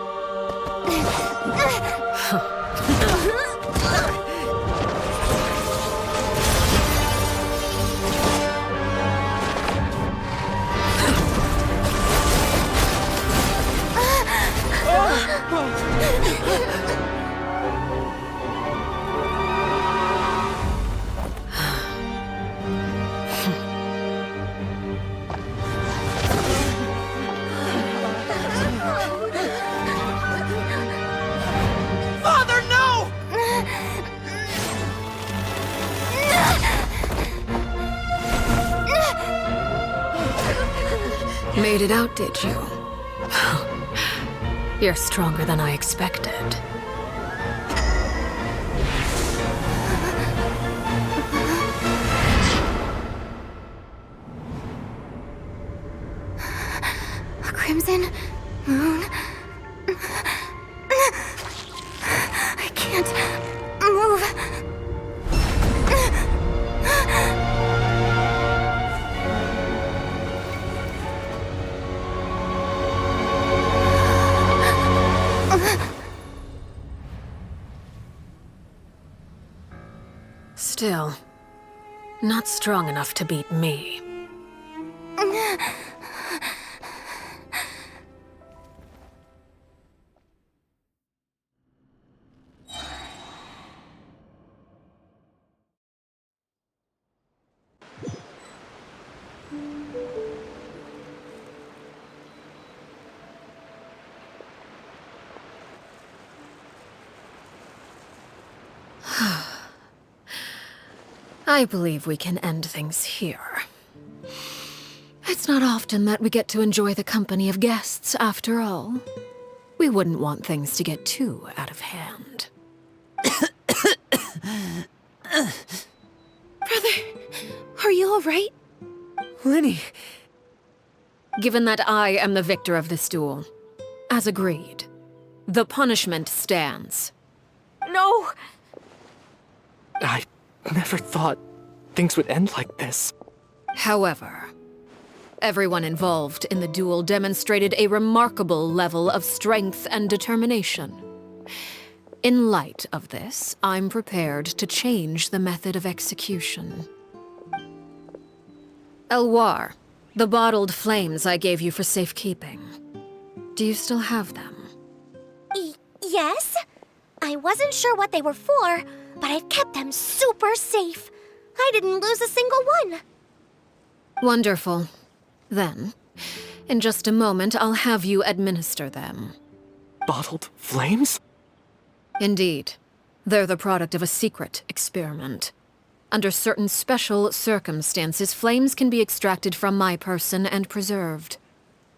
Father, no! Made it out, did you? You're stronger than I expected. A crimson moon. I can't move. Still, not strong enough to beat me. I believe we can end things here. It's not often that we get to enjoy the company of guests, after all. We wouldn't want things to get too out of hand. Brother, are you alright? Lenny, Given that I am the victor of this duel, as agreed, the punishment stands. No! I never thought things would end like this. However, everyone involved in the duel demonstrated a remarkable level of strength and determination. In light of this, I'm prepared to change the method of execution. Elwar, the bottled flames I gave you for safekeeping. Do you still have them? Yes? I wasn't sure what they were for, but I've kept them super safe. I didn't lose a single one. Wonderful. Then, in just a moment, I'll have you administer them. Bottled flames? Indeed. They're the product of a secret experiment. Under certain special circumstances, flames can be extracted from my person and preserved.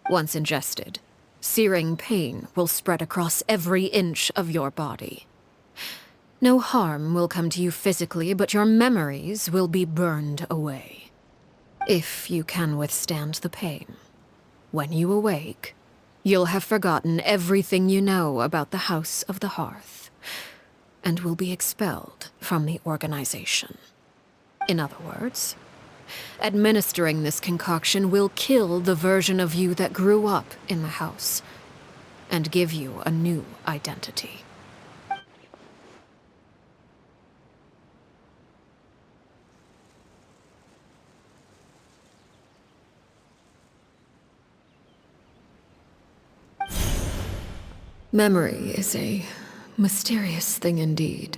Once ingested, searing pain will spread across every inch of your body. No harm will come to you physically, but your memories will be burned away. If you can withstand the pain. When you awake, you'll have forgotten everything you know about the House of the Hearth, and will be expelled from the organization. In other words, administering this concoction will kill the version of you that grew up in the house, and give you a new identity. Memory is a mysterious thing indeed.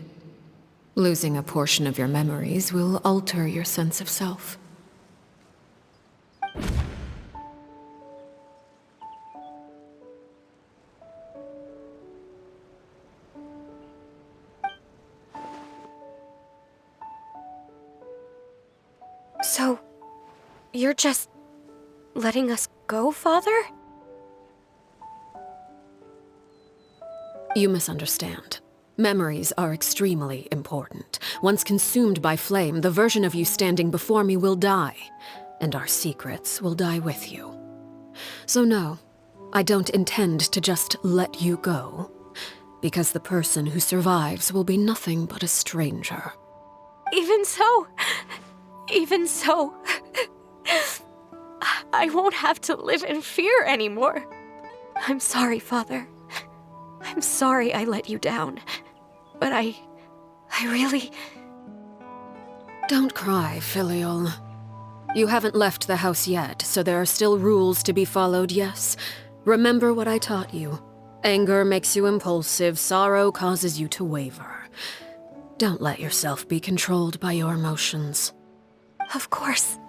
Losing a portion of your memories will alter your sense of self. You're just letting us go, Father? You misunderstand. Memories are extremely important. Once consumed by flame, the version of you standing before me will die, and our secrets will die with you. So no, I don't intend to just let you go, because the person who survives will be nothing but a stranger. Even so, I won't have to live in fear anymore. I'm sorry, Father. I'm sorry I let you down. But I really... Don't cry, Filial. You haven't left the house yet, so there are still rules to be followed, yes? Remember what I taught you. Anger makes you impulsive, sorrow causes you to waver. Don't let yourself be controlled by your emotions. Of course.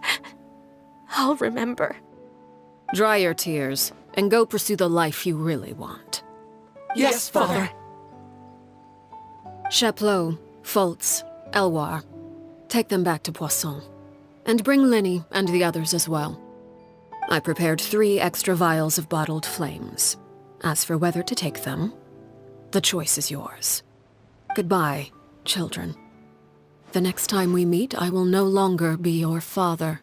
I'll remember. Dry your tears, and go pursue the life you really want. Yes, Father. Chaplot, Foltz, Elwar, take them back to Poisson. And bring Linny and the others as well. I prepared 3 extra vials of bottled flames. As for whether to take them, the choice is yours. Goodbye, children. The next time we meet, I will no longer be your father.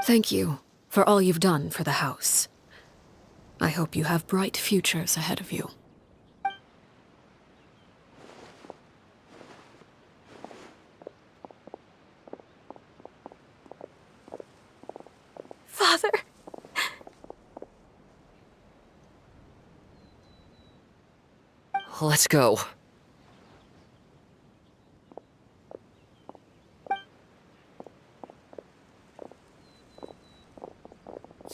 Thank you for all you've done for the house. I hope you have bright futures ahead of you. Father. Let's go.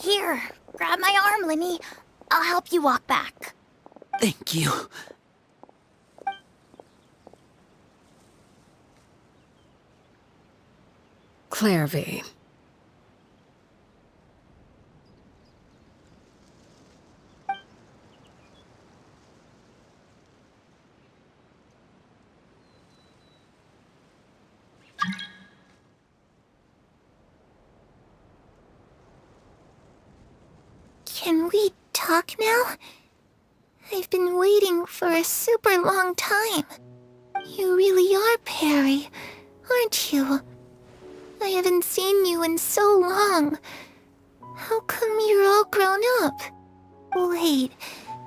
Here, grab my arm, Linny. I'll help you walk back. Thank you. Clairvy. Can we talk now? I've been waiting for a super long time. You really are Perry, aren't you? I haven't seen you in so long. How come you're all grown up? Wait,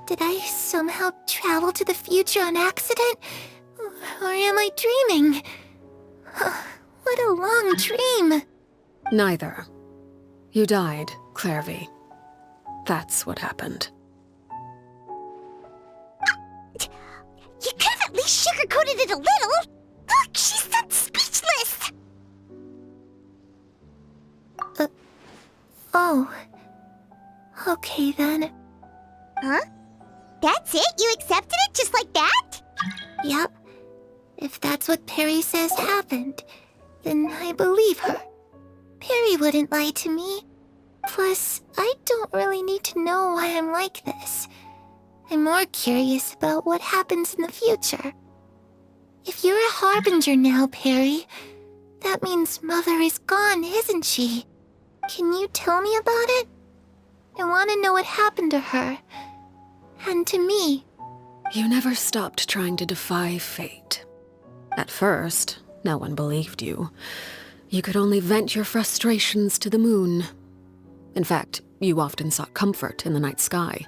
did I somehow travel to the future on accident? Or am I dreaming? What a long dream. Neither. You died, Clairvy. That's what happened. You could have at least sugarcoated it a little. Look, she's so speechless. Oh. Okay then. Huh? That's it? You accepted it just like that? Yep. If that's what Perry says happened, then I believe her. Perry wouldn't lie to me. Plus, I don't really need to know why I'm like this. I'm more curious about what happens in the future. If you're a harbinger now, Perry, that means Mother is gone, isn't she? Can you tell me about it? I want to know what happened to her. And to me. You never stopped trying to defy fate. At first, no one believed you. You could only vent your frustrations to the moon. In fact, you often sought comfort in the night sky.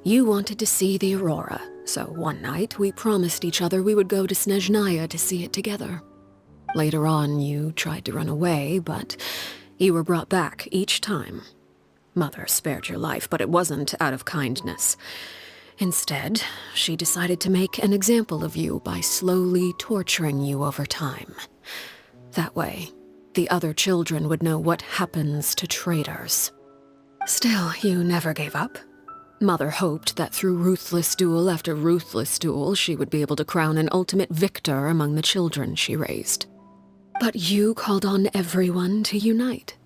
You wanted to see the aurora, so one night we promised each other we would go to Snezhnaya to see it together. Later on, you tried to run away, but you were brought back each time. Mother spared your life, but it wasn't out of kindness. Instead, she decided to make an example of you by slowly torturing you over time. That way, the other children would know what happens to traitors. Still, you never gave up. Mother hoped that through ruthless duel after ruthless duel, she would be able to crown an ultimate victor among the children she raised. But you called on everyone to unite,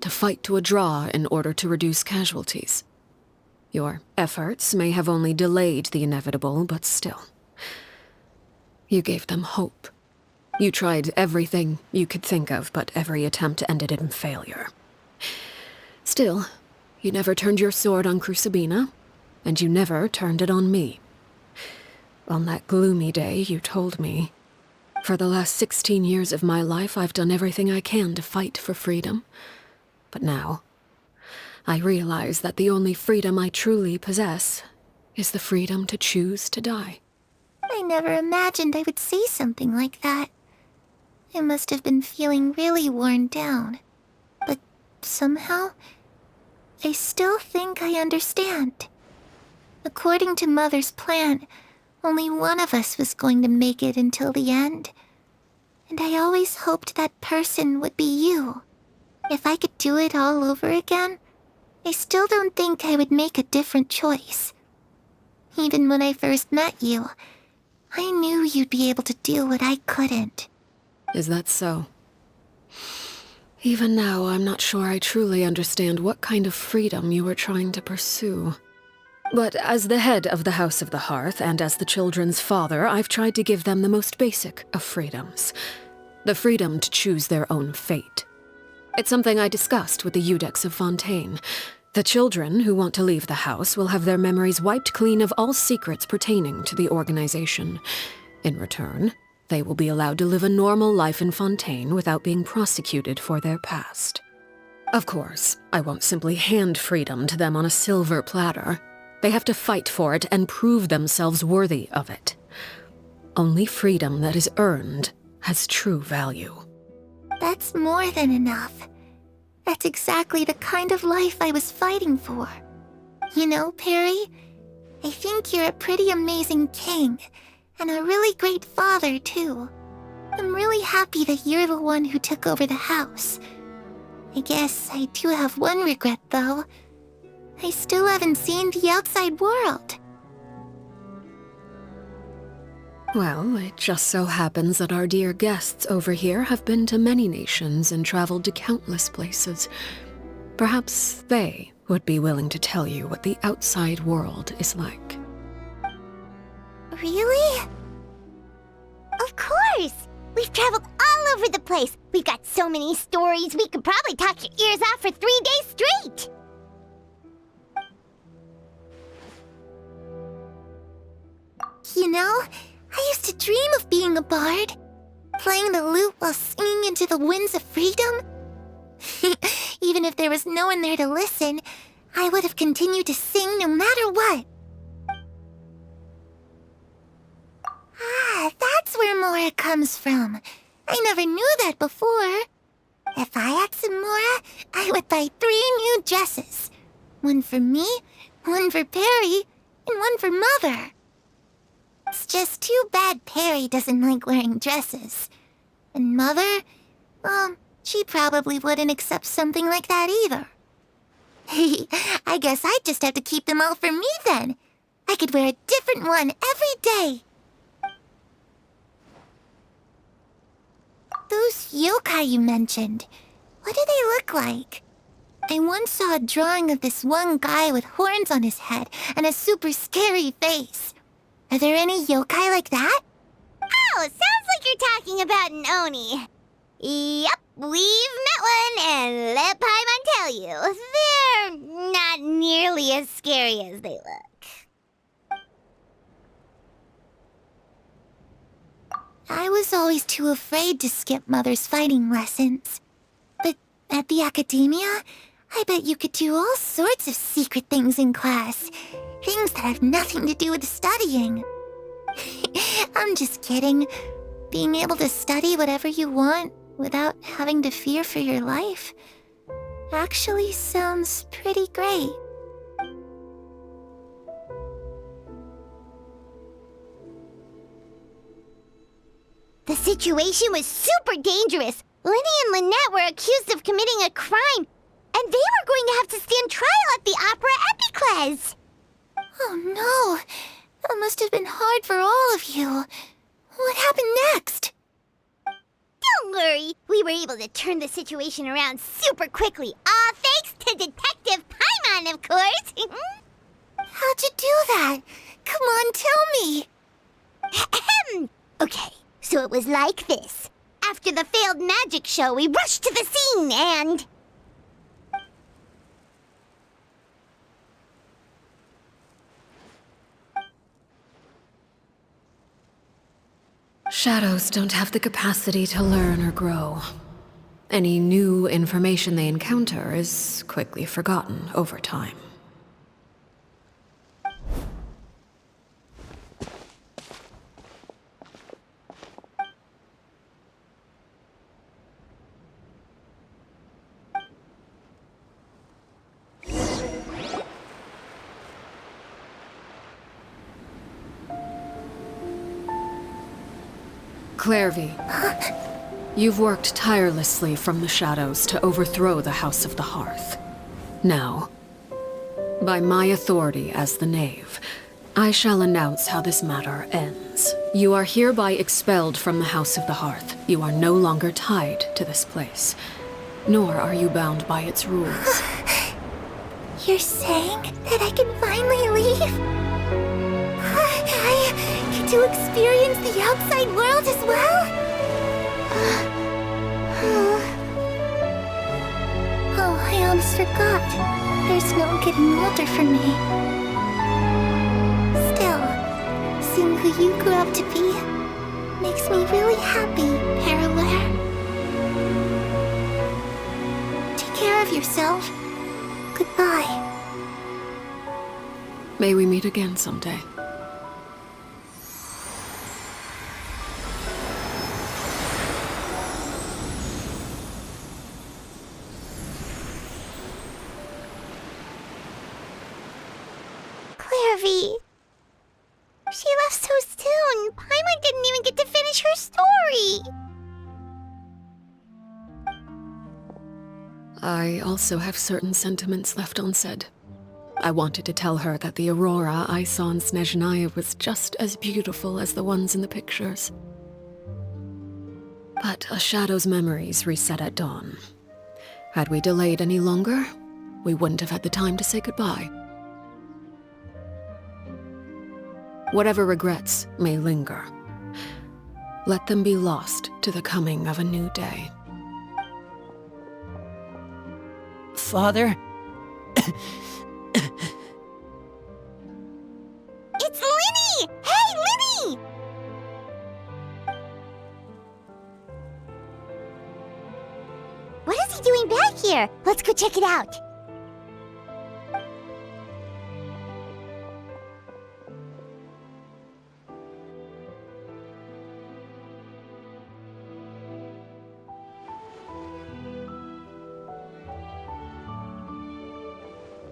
to fight to a draw in order to reduce casualties. Your efforts may have only delayed the inevitable, but still. You gave them hope. You tried everything you could think of, but every attempt ended in failure. Still, you never turned your sword on Crucibina, and you never turned it on me. On that gloomy day, you told me, "For the last 16 years of my life, I've done everything I can to fight for freedom. But now, I realize that the only freedom I truly possess is the freedom to choose to die." I never imagined I would say something like that. I must have been feeling really worn down. But somehow, I still think I understand. According to Mother's plan, only one of us was going to make it until the end. And I always hoped that person would be you. If I could do it all over again, I still don't think I would make a different choice. Even when I first met you, I knew you'd be able to do what I couldn't. Is that so? Even now, I'm not sure I truly understand what kind of freedom you were trying to pursue. But as the head of the House of the Hearth and as the children's father, I've tried to give them the most basic of freedoms. The freedom to choose their own fate. It's something I discussed with the Iudex of Fontaine. The children who want to leave the house will have their memories wiped clean of all secrets pertaining to the organization. In return, they will be allowed to live a normal life in Fontaine without being prosecuted for their past. Of course, I won't simply hand freedom to them on a silver platter. They have to fight for it and prove themselves worthy of it. Only freedom that is earned has true value. That's more than enough. That's exactly the kind of life I was fighting for. You know, Perry, I think you're a pretty amazing king, and a really great father, too. I'm really happy that you're the one who took over the house. I guess I do have one regret, though. I still haven't seen the outside world. Well, it just so happens that our dear guests over here have been to many nations and traveled to countless places. Perhaps they would be willing to tell you what the outside world is like. Really? Of course! We've traveled all over the place. We've got so many stories, we could probably talk your ears off for 3 days straight. You know, I used to dream of being a bard, playing the lute while singing into the winds of freedom. Even if there was no one there to listen, I would have continued to sing no matter what. Ah, that's where Mora comes from. I never knew that before. If I had some Mora, I would buy 3 new dresses. One for me, one for Perry, and one for Mother. It's just too bad Perry doesn't like wearing dresses. And Mother, well, she probably wouldn't accept something like that either. I guess I'd just have to keep them all for me then. I could wear a different one every day. Those yokai you mentioned, what do they look like? I once saw a drawing of this one guy with horns on his head and a super scary face. Are there any yokai like that? Oh, sounds like you're talking about an Oni. Yep, we've met one, and let Paimon tell you, they're not nearly as scary as they look. I was always too afraid to skip Mother's fighting lessons. But at the academia, I bet you could do all sorts of secret things in class. Things that have nothing to do with studying. I'm just kidding. Being able to study whatever you want without having to fear for your life actually sounds pretty great. The situation was super dangerous. Lenny and Lynette were accused of committing a crime, and they were going to have to stand trial at the Opera Epicles. Oh no, that must have been hard for all of you. What happened next? Don't worry, we were able to turn the situation around super quickly, all thanks to Detective Paimon, of course. How'd you do that? Come on, tell me. Okay, so it was like this. After the failed magic show, we rushed to the scene and... Shadows don't have the capacity to learn or grow. Any new information they encounter is quickly forgotten over time. Clairvy, you've worked tirelessly from the shadows to overthrow the House of the Hearth. Now, by my authority as the Knave, I shall announce how this matter ends. You are hereby expelled from the House of the Hearth. You are no longer tied to this place, nor are you bound by its rules. You're saying that I can finally leave? I get to experience the outside world as well? Oh, I almost forgot. There's no getting older for me. Still, seeing who you grew up to be makes me really happy, Parallel. Take care of yourself. Goodbye. May we meet again someday. Clairvy. She left so soon. Paimon didn't even get to finish her story. I also have certain sentiments left unsaid. I wanted to tell her that the aurora I saw in Snezhnaya was just as beautiful as the ones in the pictures. But a shadow's memories reset at dawn. Had we delayed any longer, we wouldn't have had the time to say goodbye. Whatever regrets may linger, let them be lost to the coming of a new day. Father? It's Linny! Hey, Linny! What is he doing back here? Let's go check it out.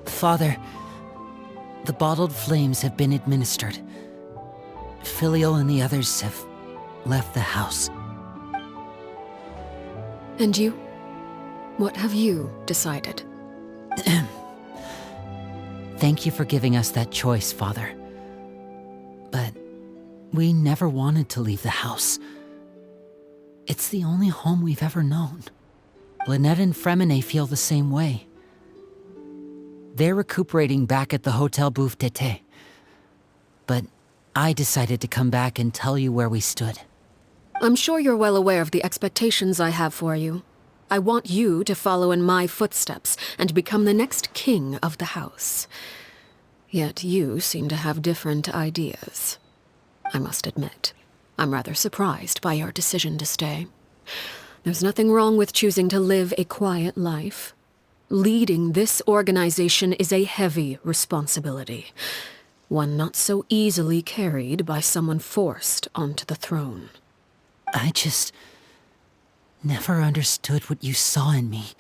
Father, the bottled flames have been administered. Filial and the others have left the house. And you? What have you decided? Thank you for giving us that choice, Father. But we never wanted to leave the house. It's the only home we've ever known. Lynette and Fremine feel the same way. They're recuperating back at the Hotel Bouffe d'été. But I decided to come back and tell you where we stood. I'm sure you're well aware of the expectations I have for you. I want you to follow in my footsteps and become the next king of the house. Yet you seem to have different ideas. I must admit, I'm rather surprised by your decision to stay. There's nothing wrong with choosing to live a quiet life. Leading this organization is a heavy responsibility, one not so easily carried by someone forced onto the throne. I just never understood what you saw in me.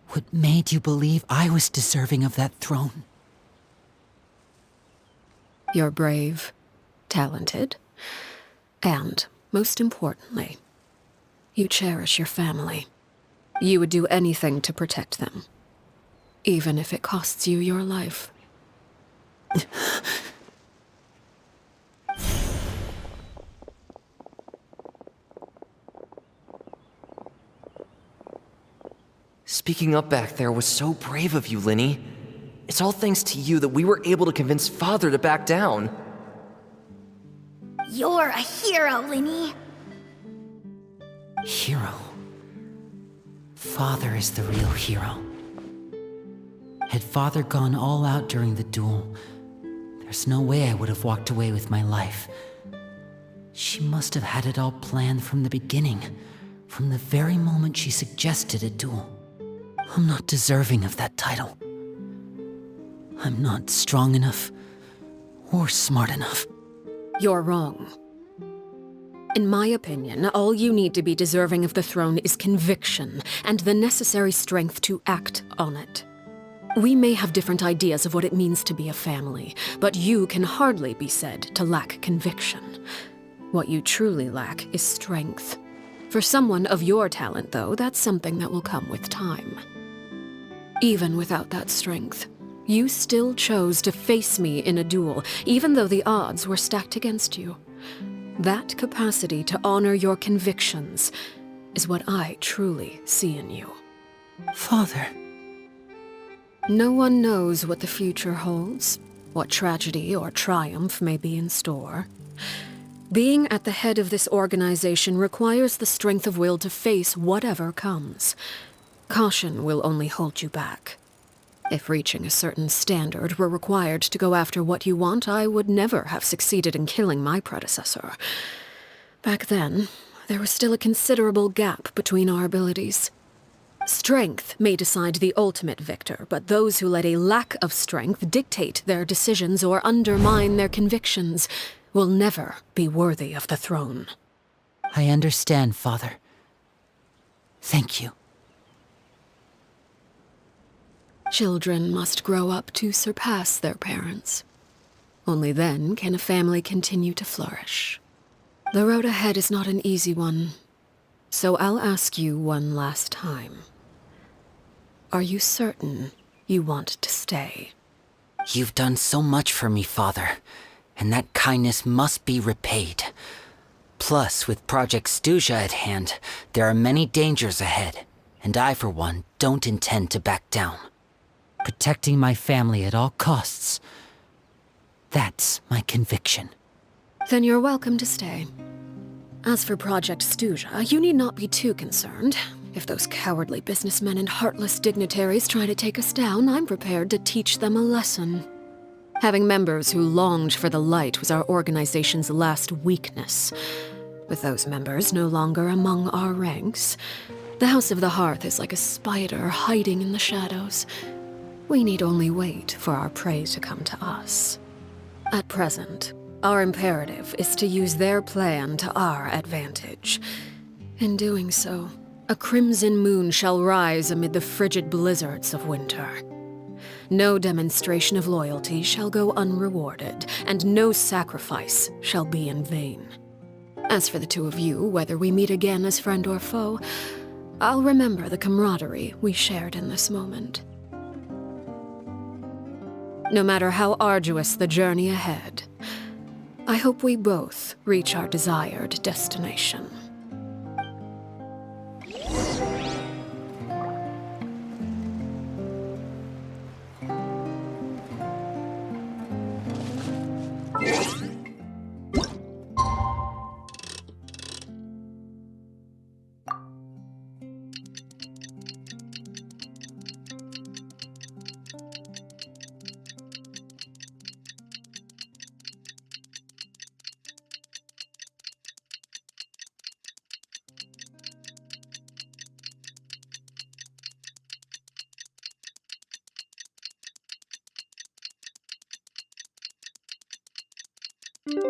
What made you believe I was deserving of that throne? You're brave, talented, and, most importantly, you cherish your family. You would do anything to protect them, even if it costs you your life. Speaking up back there was so brave of you, Linny. It's all thanks to you that we were able to convince Father to back down. You're a hero, Linny. Hero? Father is the real hero. Had Father gone all out during the duel, there's no way I would have walked away with my life. She must have had it all planned from the beginning, from the very moment she suggested a duel. I'm not deserving of that title. I'm not strong enough or smart enough. You're wrong. In my opinion, all you need to be deserving of the throne is conviction and the necessary strength to act on it. We may have different ideas of what it means to be a family, but you can hardly be said to lack conviction. What you truly lack is strength. For someone of your talent, though, that's something that will come with time. Even without that strength, you still chose to face me in a duel, even though the odds were stacked against you. That capacity to honor your convictions is what I truly see in you. Father. No one knows what the future holds, what tragedy or triumph may be in store. Being at the head of this organization requires the strength of will to face whatever comes. Caution will only hold you back. If reaching a certain standard were required to go after what you want, I would never have succeeded in killing my predecessor. Back then, there was still a considerable gap between our abilities. Strength may decide the ultimate victor, but those who let a lack of strength dictate their decisions or undermine their convictions will never be worthy of the throne. I understand, Father. Thank you. Children must grow up to surpass their parents. Only then can a family continue to flourish. The road ahead is not an easy one, so I'll ask you one last time. Are you certain you want to stay? You've done so much for me, Father, and that kindness must be repaid. Plus, with Project Stuja at hand, there are many dangers ahead, and I, for one, don't intend to back down. Protecting my family at all costs. That's my conviction. Then you're welcome to stay. As for Project Stuja, you need not be too concerned. If those cowardly businessmen and heartless dignitaries try to take us down, I'm prepared to teach them a lesson. Having members who longed for the light was our organization's last weakness. With those members no longer among our ranks, the House of the Hearth is like a spider hiding in the shadows. We need only wait for our prey to come to us. At present, our imperative is to use their plan to our advantage. In doing so, a crimson moon shall rise amid the frigid blizzards of winter. No demonstration of loyalty shall go unrewarded, and no sacrifice shall be in vain. As for the two of you, whether we meet again as friend or foe, I'll remember the camaraderie we shared in this moment. No matter how arduous the journey ahead, I hope we both reach our desired destination. Didn't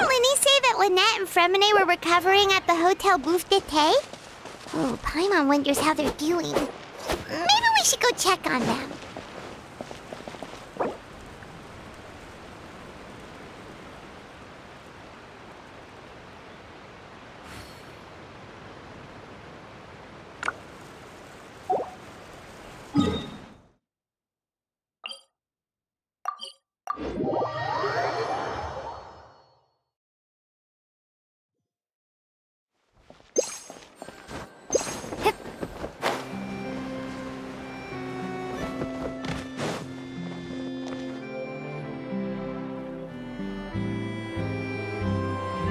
Linny say that Lynette and Fremine were recovering at the Hotel Bouffe d'été? Oh, Paimon wonders how they're doing. Maybe we should go check on them.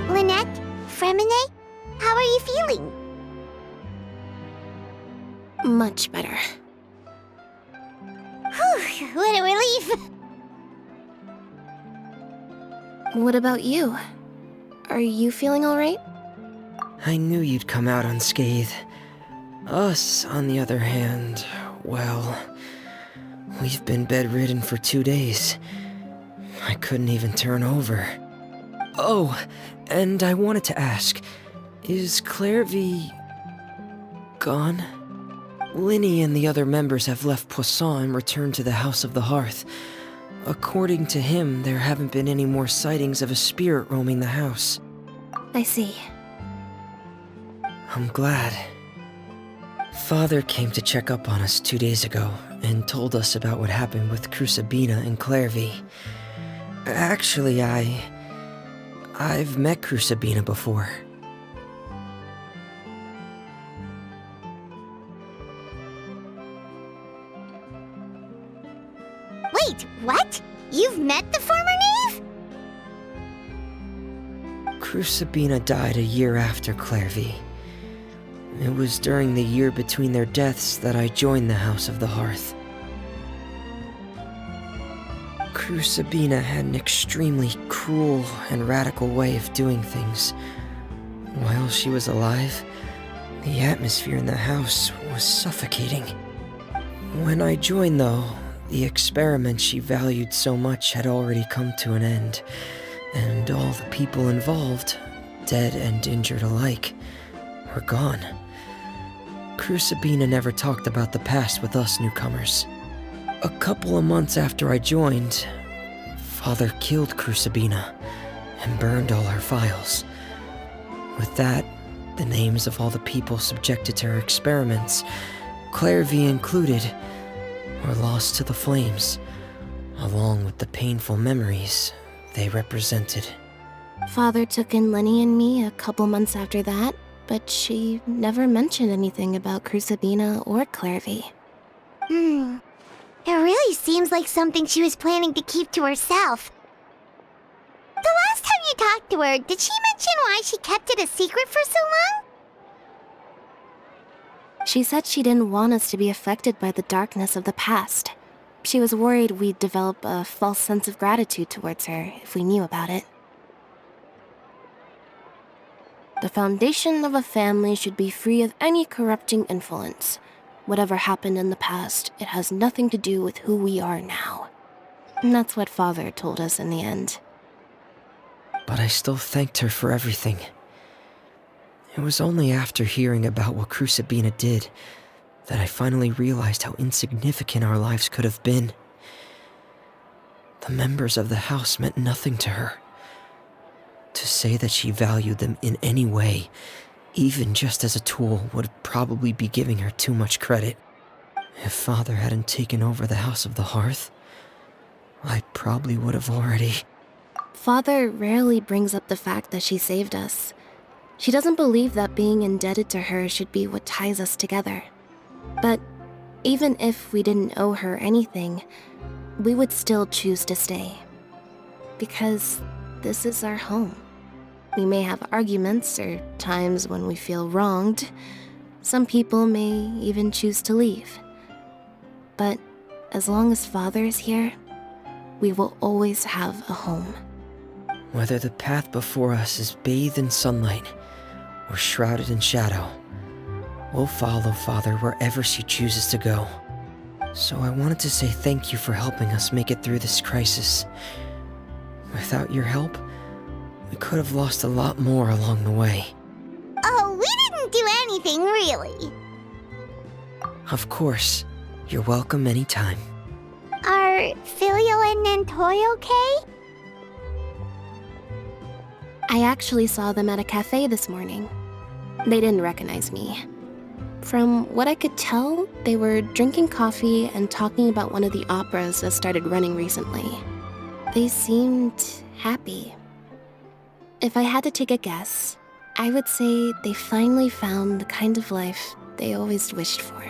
Lynette? Fremine? How are you feeling? Much better. Whew, what a relief! What about you? Are you feeling alright? I knew you'd come out unscathed. Us, on the other hand, well, we've been bedridden for 2 days. I couldn't even turn over. Oh, and I wanted to ask, is Clairvy gone? Linny and the other members have left Poisson and returned to the House of the Hearth. According to him, there haven't been any more sightings of a spirit roaming the house. I see. I'm glad. Father came to check up on us 2 days ago and told us about what happened with Crucibina and Clairvy. Actually, I've met Crucibina before. Wait, what? You've met the former knave? Crucibina died a year after Clairvy. It was during the year between their deaths that I joined the House of the Hearth. Crucibina had an extremely cruel and radical way of doing things. While she was alive, the atmosphere in the house was suffocating. When I joined, though, the experiment she valued so much had already come to an end, and all the people involved, dead and injured alike, were gone. Crucibina never talked about the past with us newcomers. A couple of months after I joined, Father killed Crucibina and burned all her files. With that, the names of all the people subjected to her experiments, Clairvy included, were lost to the flames, along with the painful memories they represented. Father took in Lenny and me a couple months after that, but she never mentioned anything about Crucibina or Clairvy. It really seems like something she was planning to keep to herself. The last time you talked to her, did she mention why she kept it a secret for so long? She said she didn't want us to be affected by the darkness of the past. She was worried we'd develop a false sense of gratitude towards her if we knew about it. The foundation of a family should be free of any corrupting influence. Whatever happened in the past, it has nothing to do with who we are now. And that's what Father told us in the end. But I still thanked her for everything. It was only after hearing about what Crucibina did that I finally realized how insignificant our lives could have been. The members of the house meant nothing to her. To say that she valued them in any way, even just as a tool, would probably be giving her too much credit. If Father hadn't taken over the House of the Hearth, I probably would have already... Father rarely brings up the fact that she saved us. She doesn't believe that being indebted to her should be what ties us together. But even if we didn't owe her anything, we would still choose to stay. Because this is our home. We may have arguments or times when we feel wronged. Some people may even choose to leave. But as long as Father is here, we will always have a home. Whether the path before us is bathed in sunlight or shrouded in shadow, we'll follow Father wherever she chooses to go. So I wanted to say thank you for helping us make it through this crisis. Without your help, we could have lost a lot more along the way. Oh, we didn't do anything, really. Of course. You're welcome anytime. Are Filial and Nantoy okay? I actually saw them at a cafe this morning. They didn't recognize me. From what I could tell, they were drinking coffee and talking about one of the operas that started running recently. They seemed happy. If I had to take a guess, I would say they finally found the kind of life they always wished for.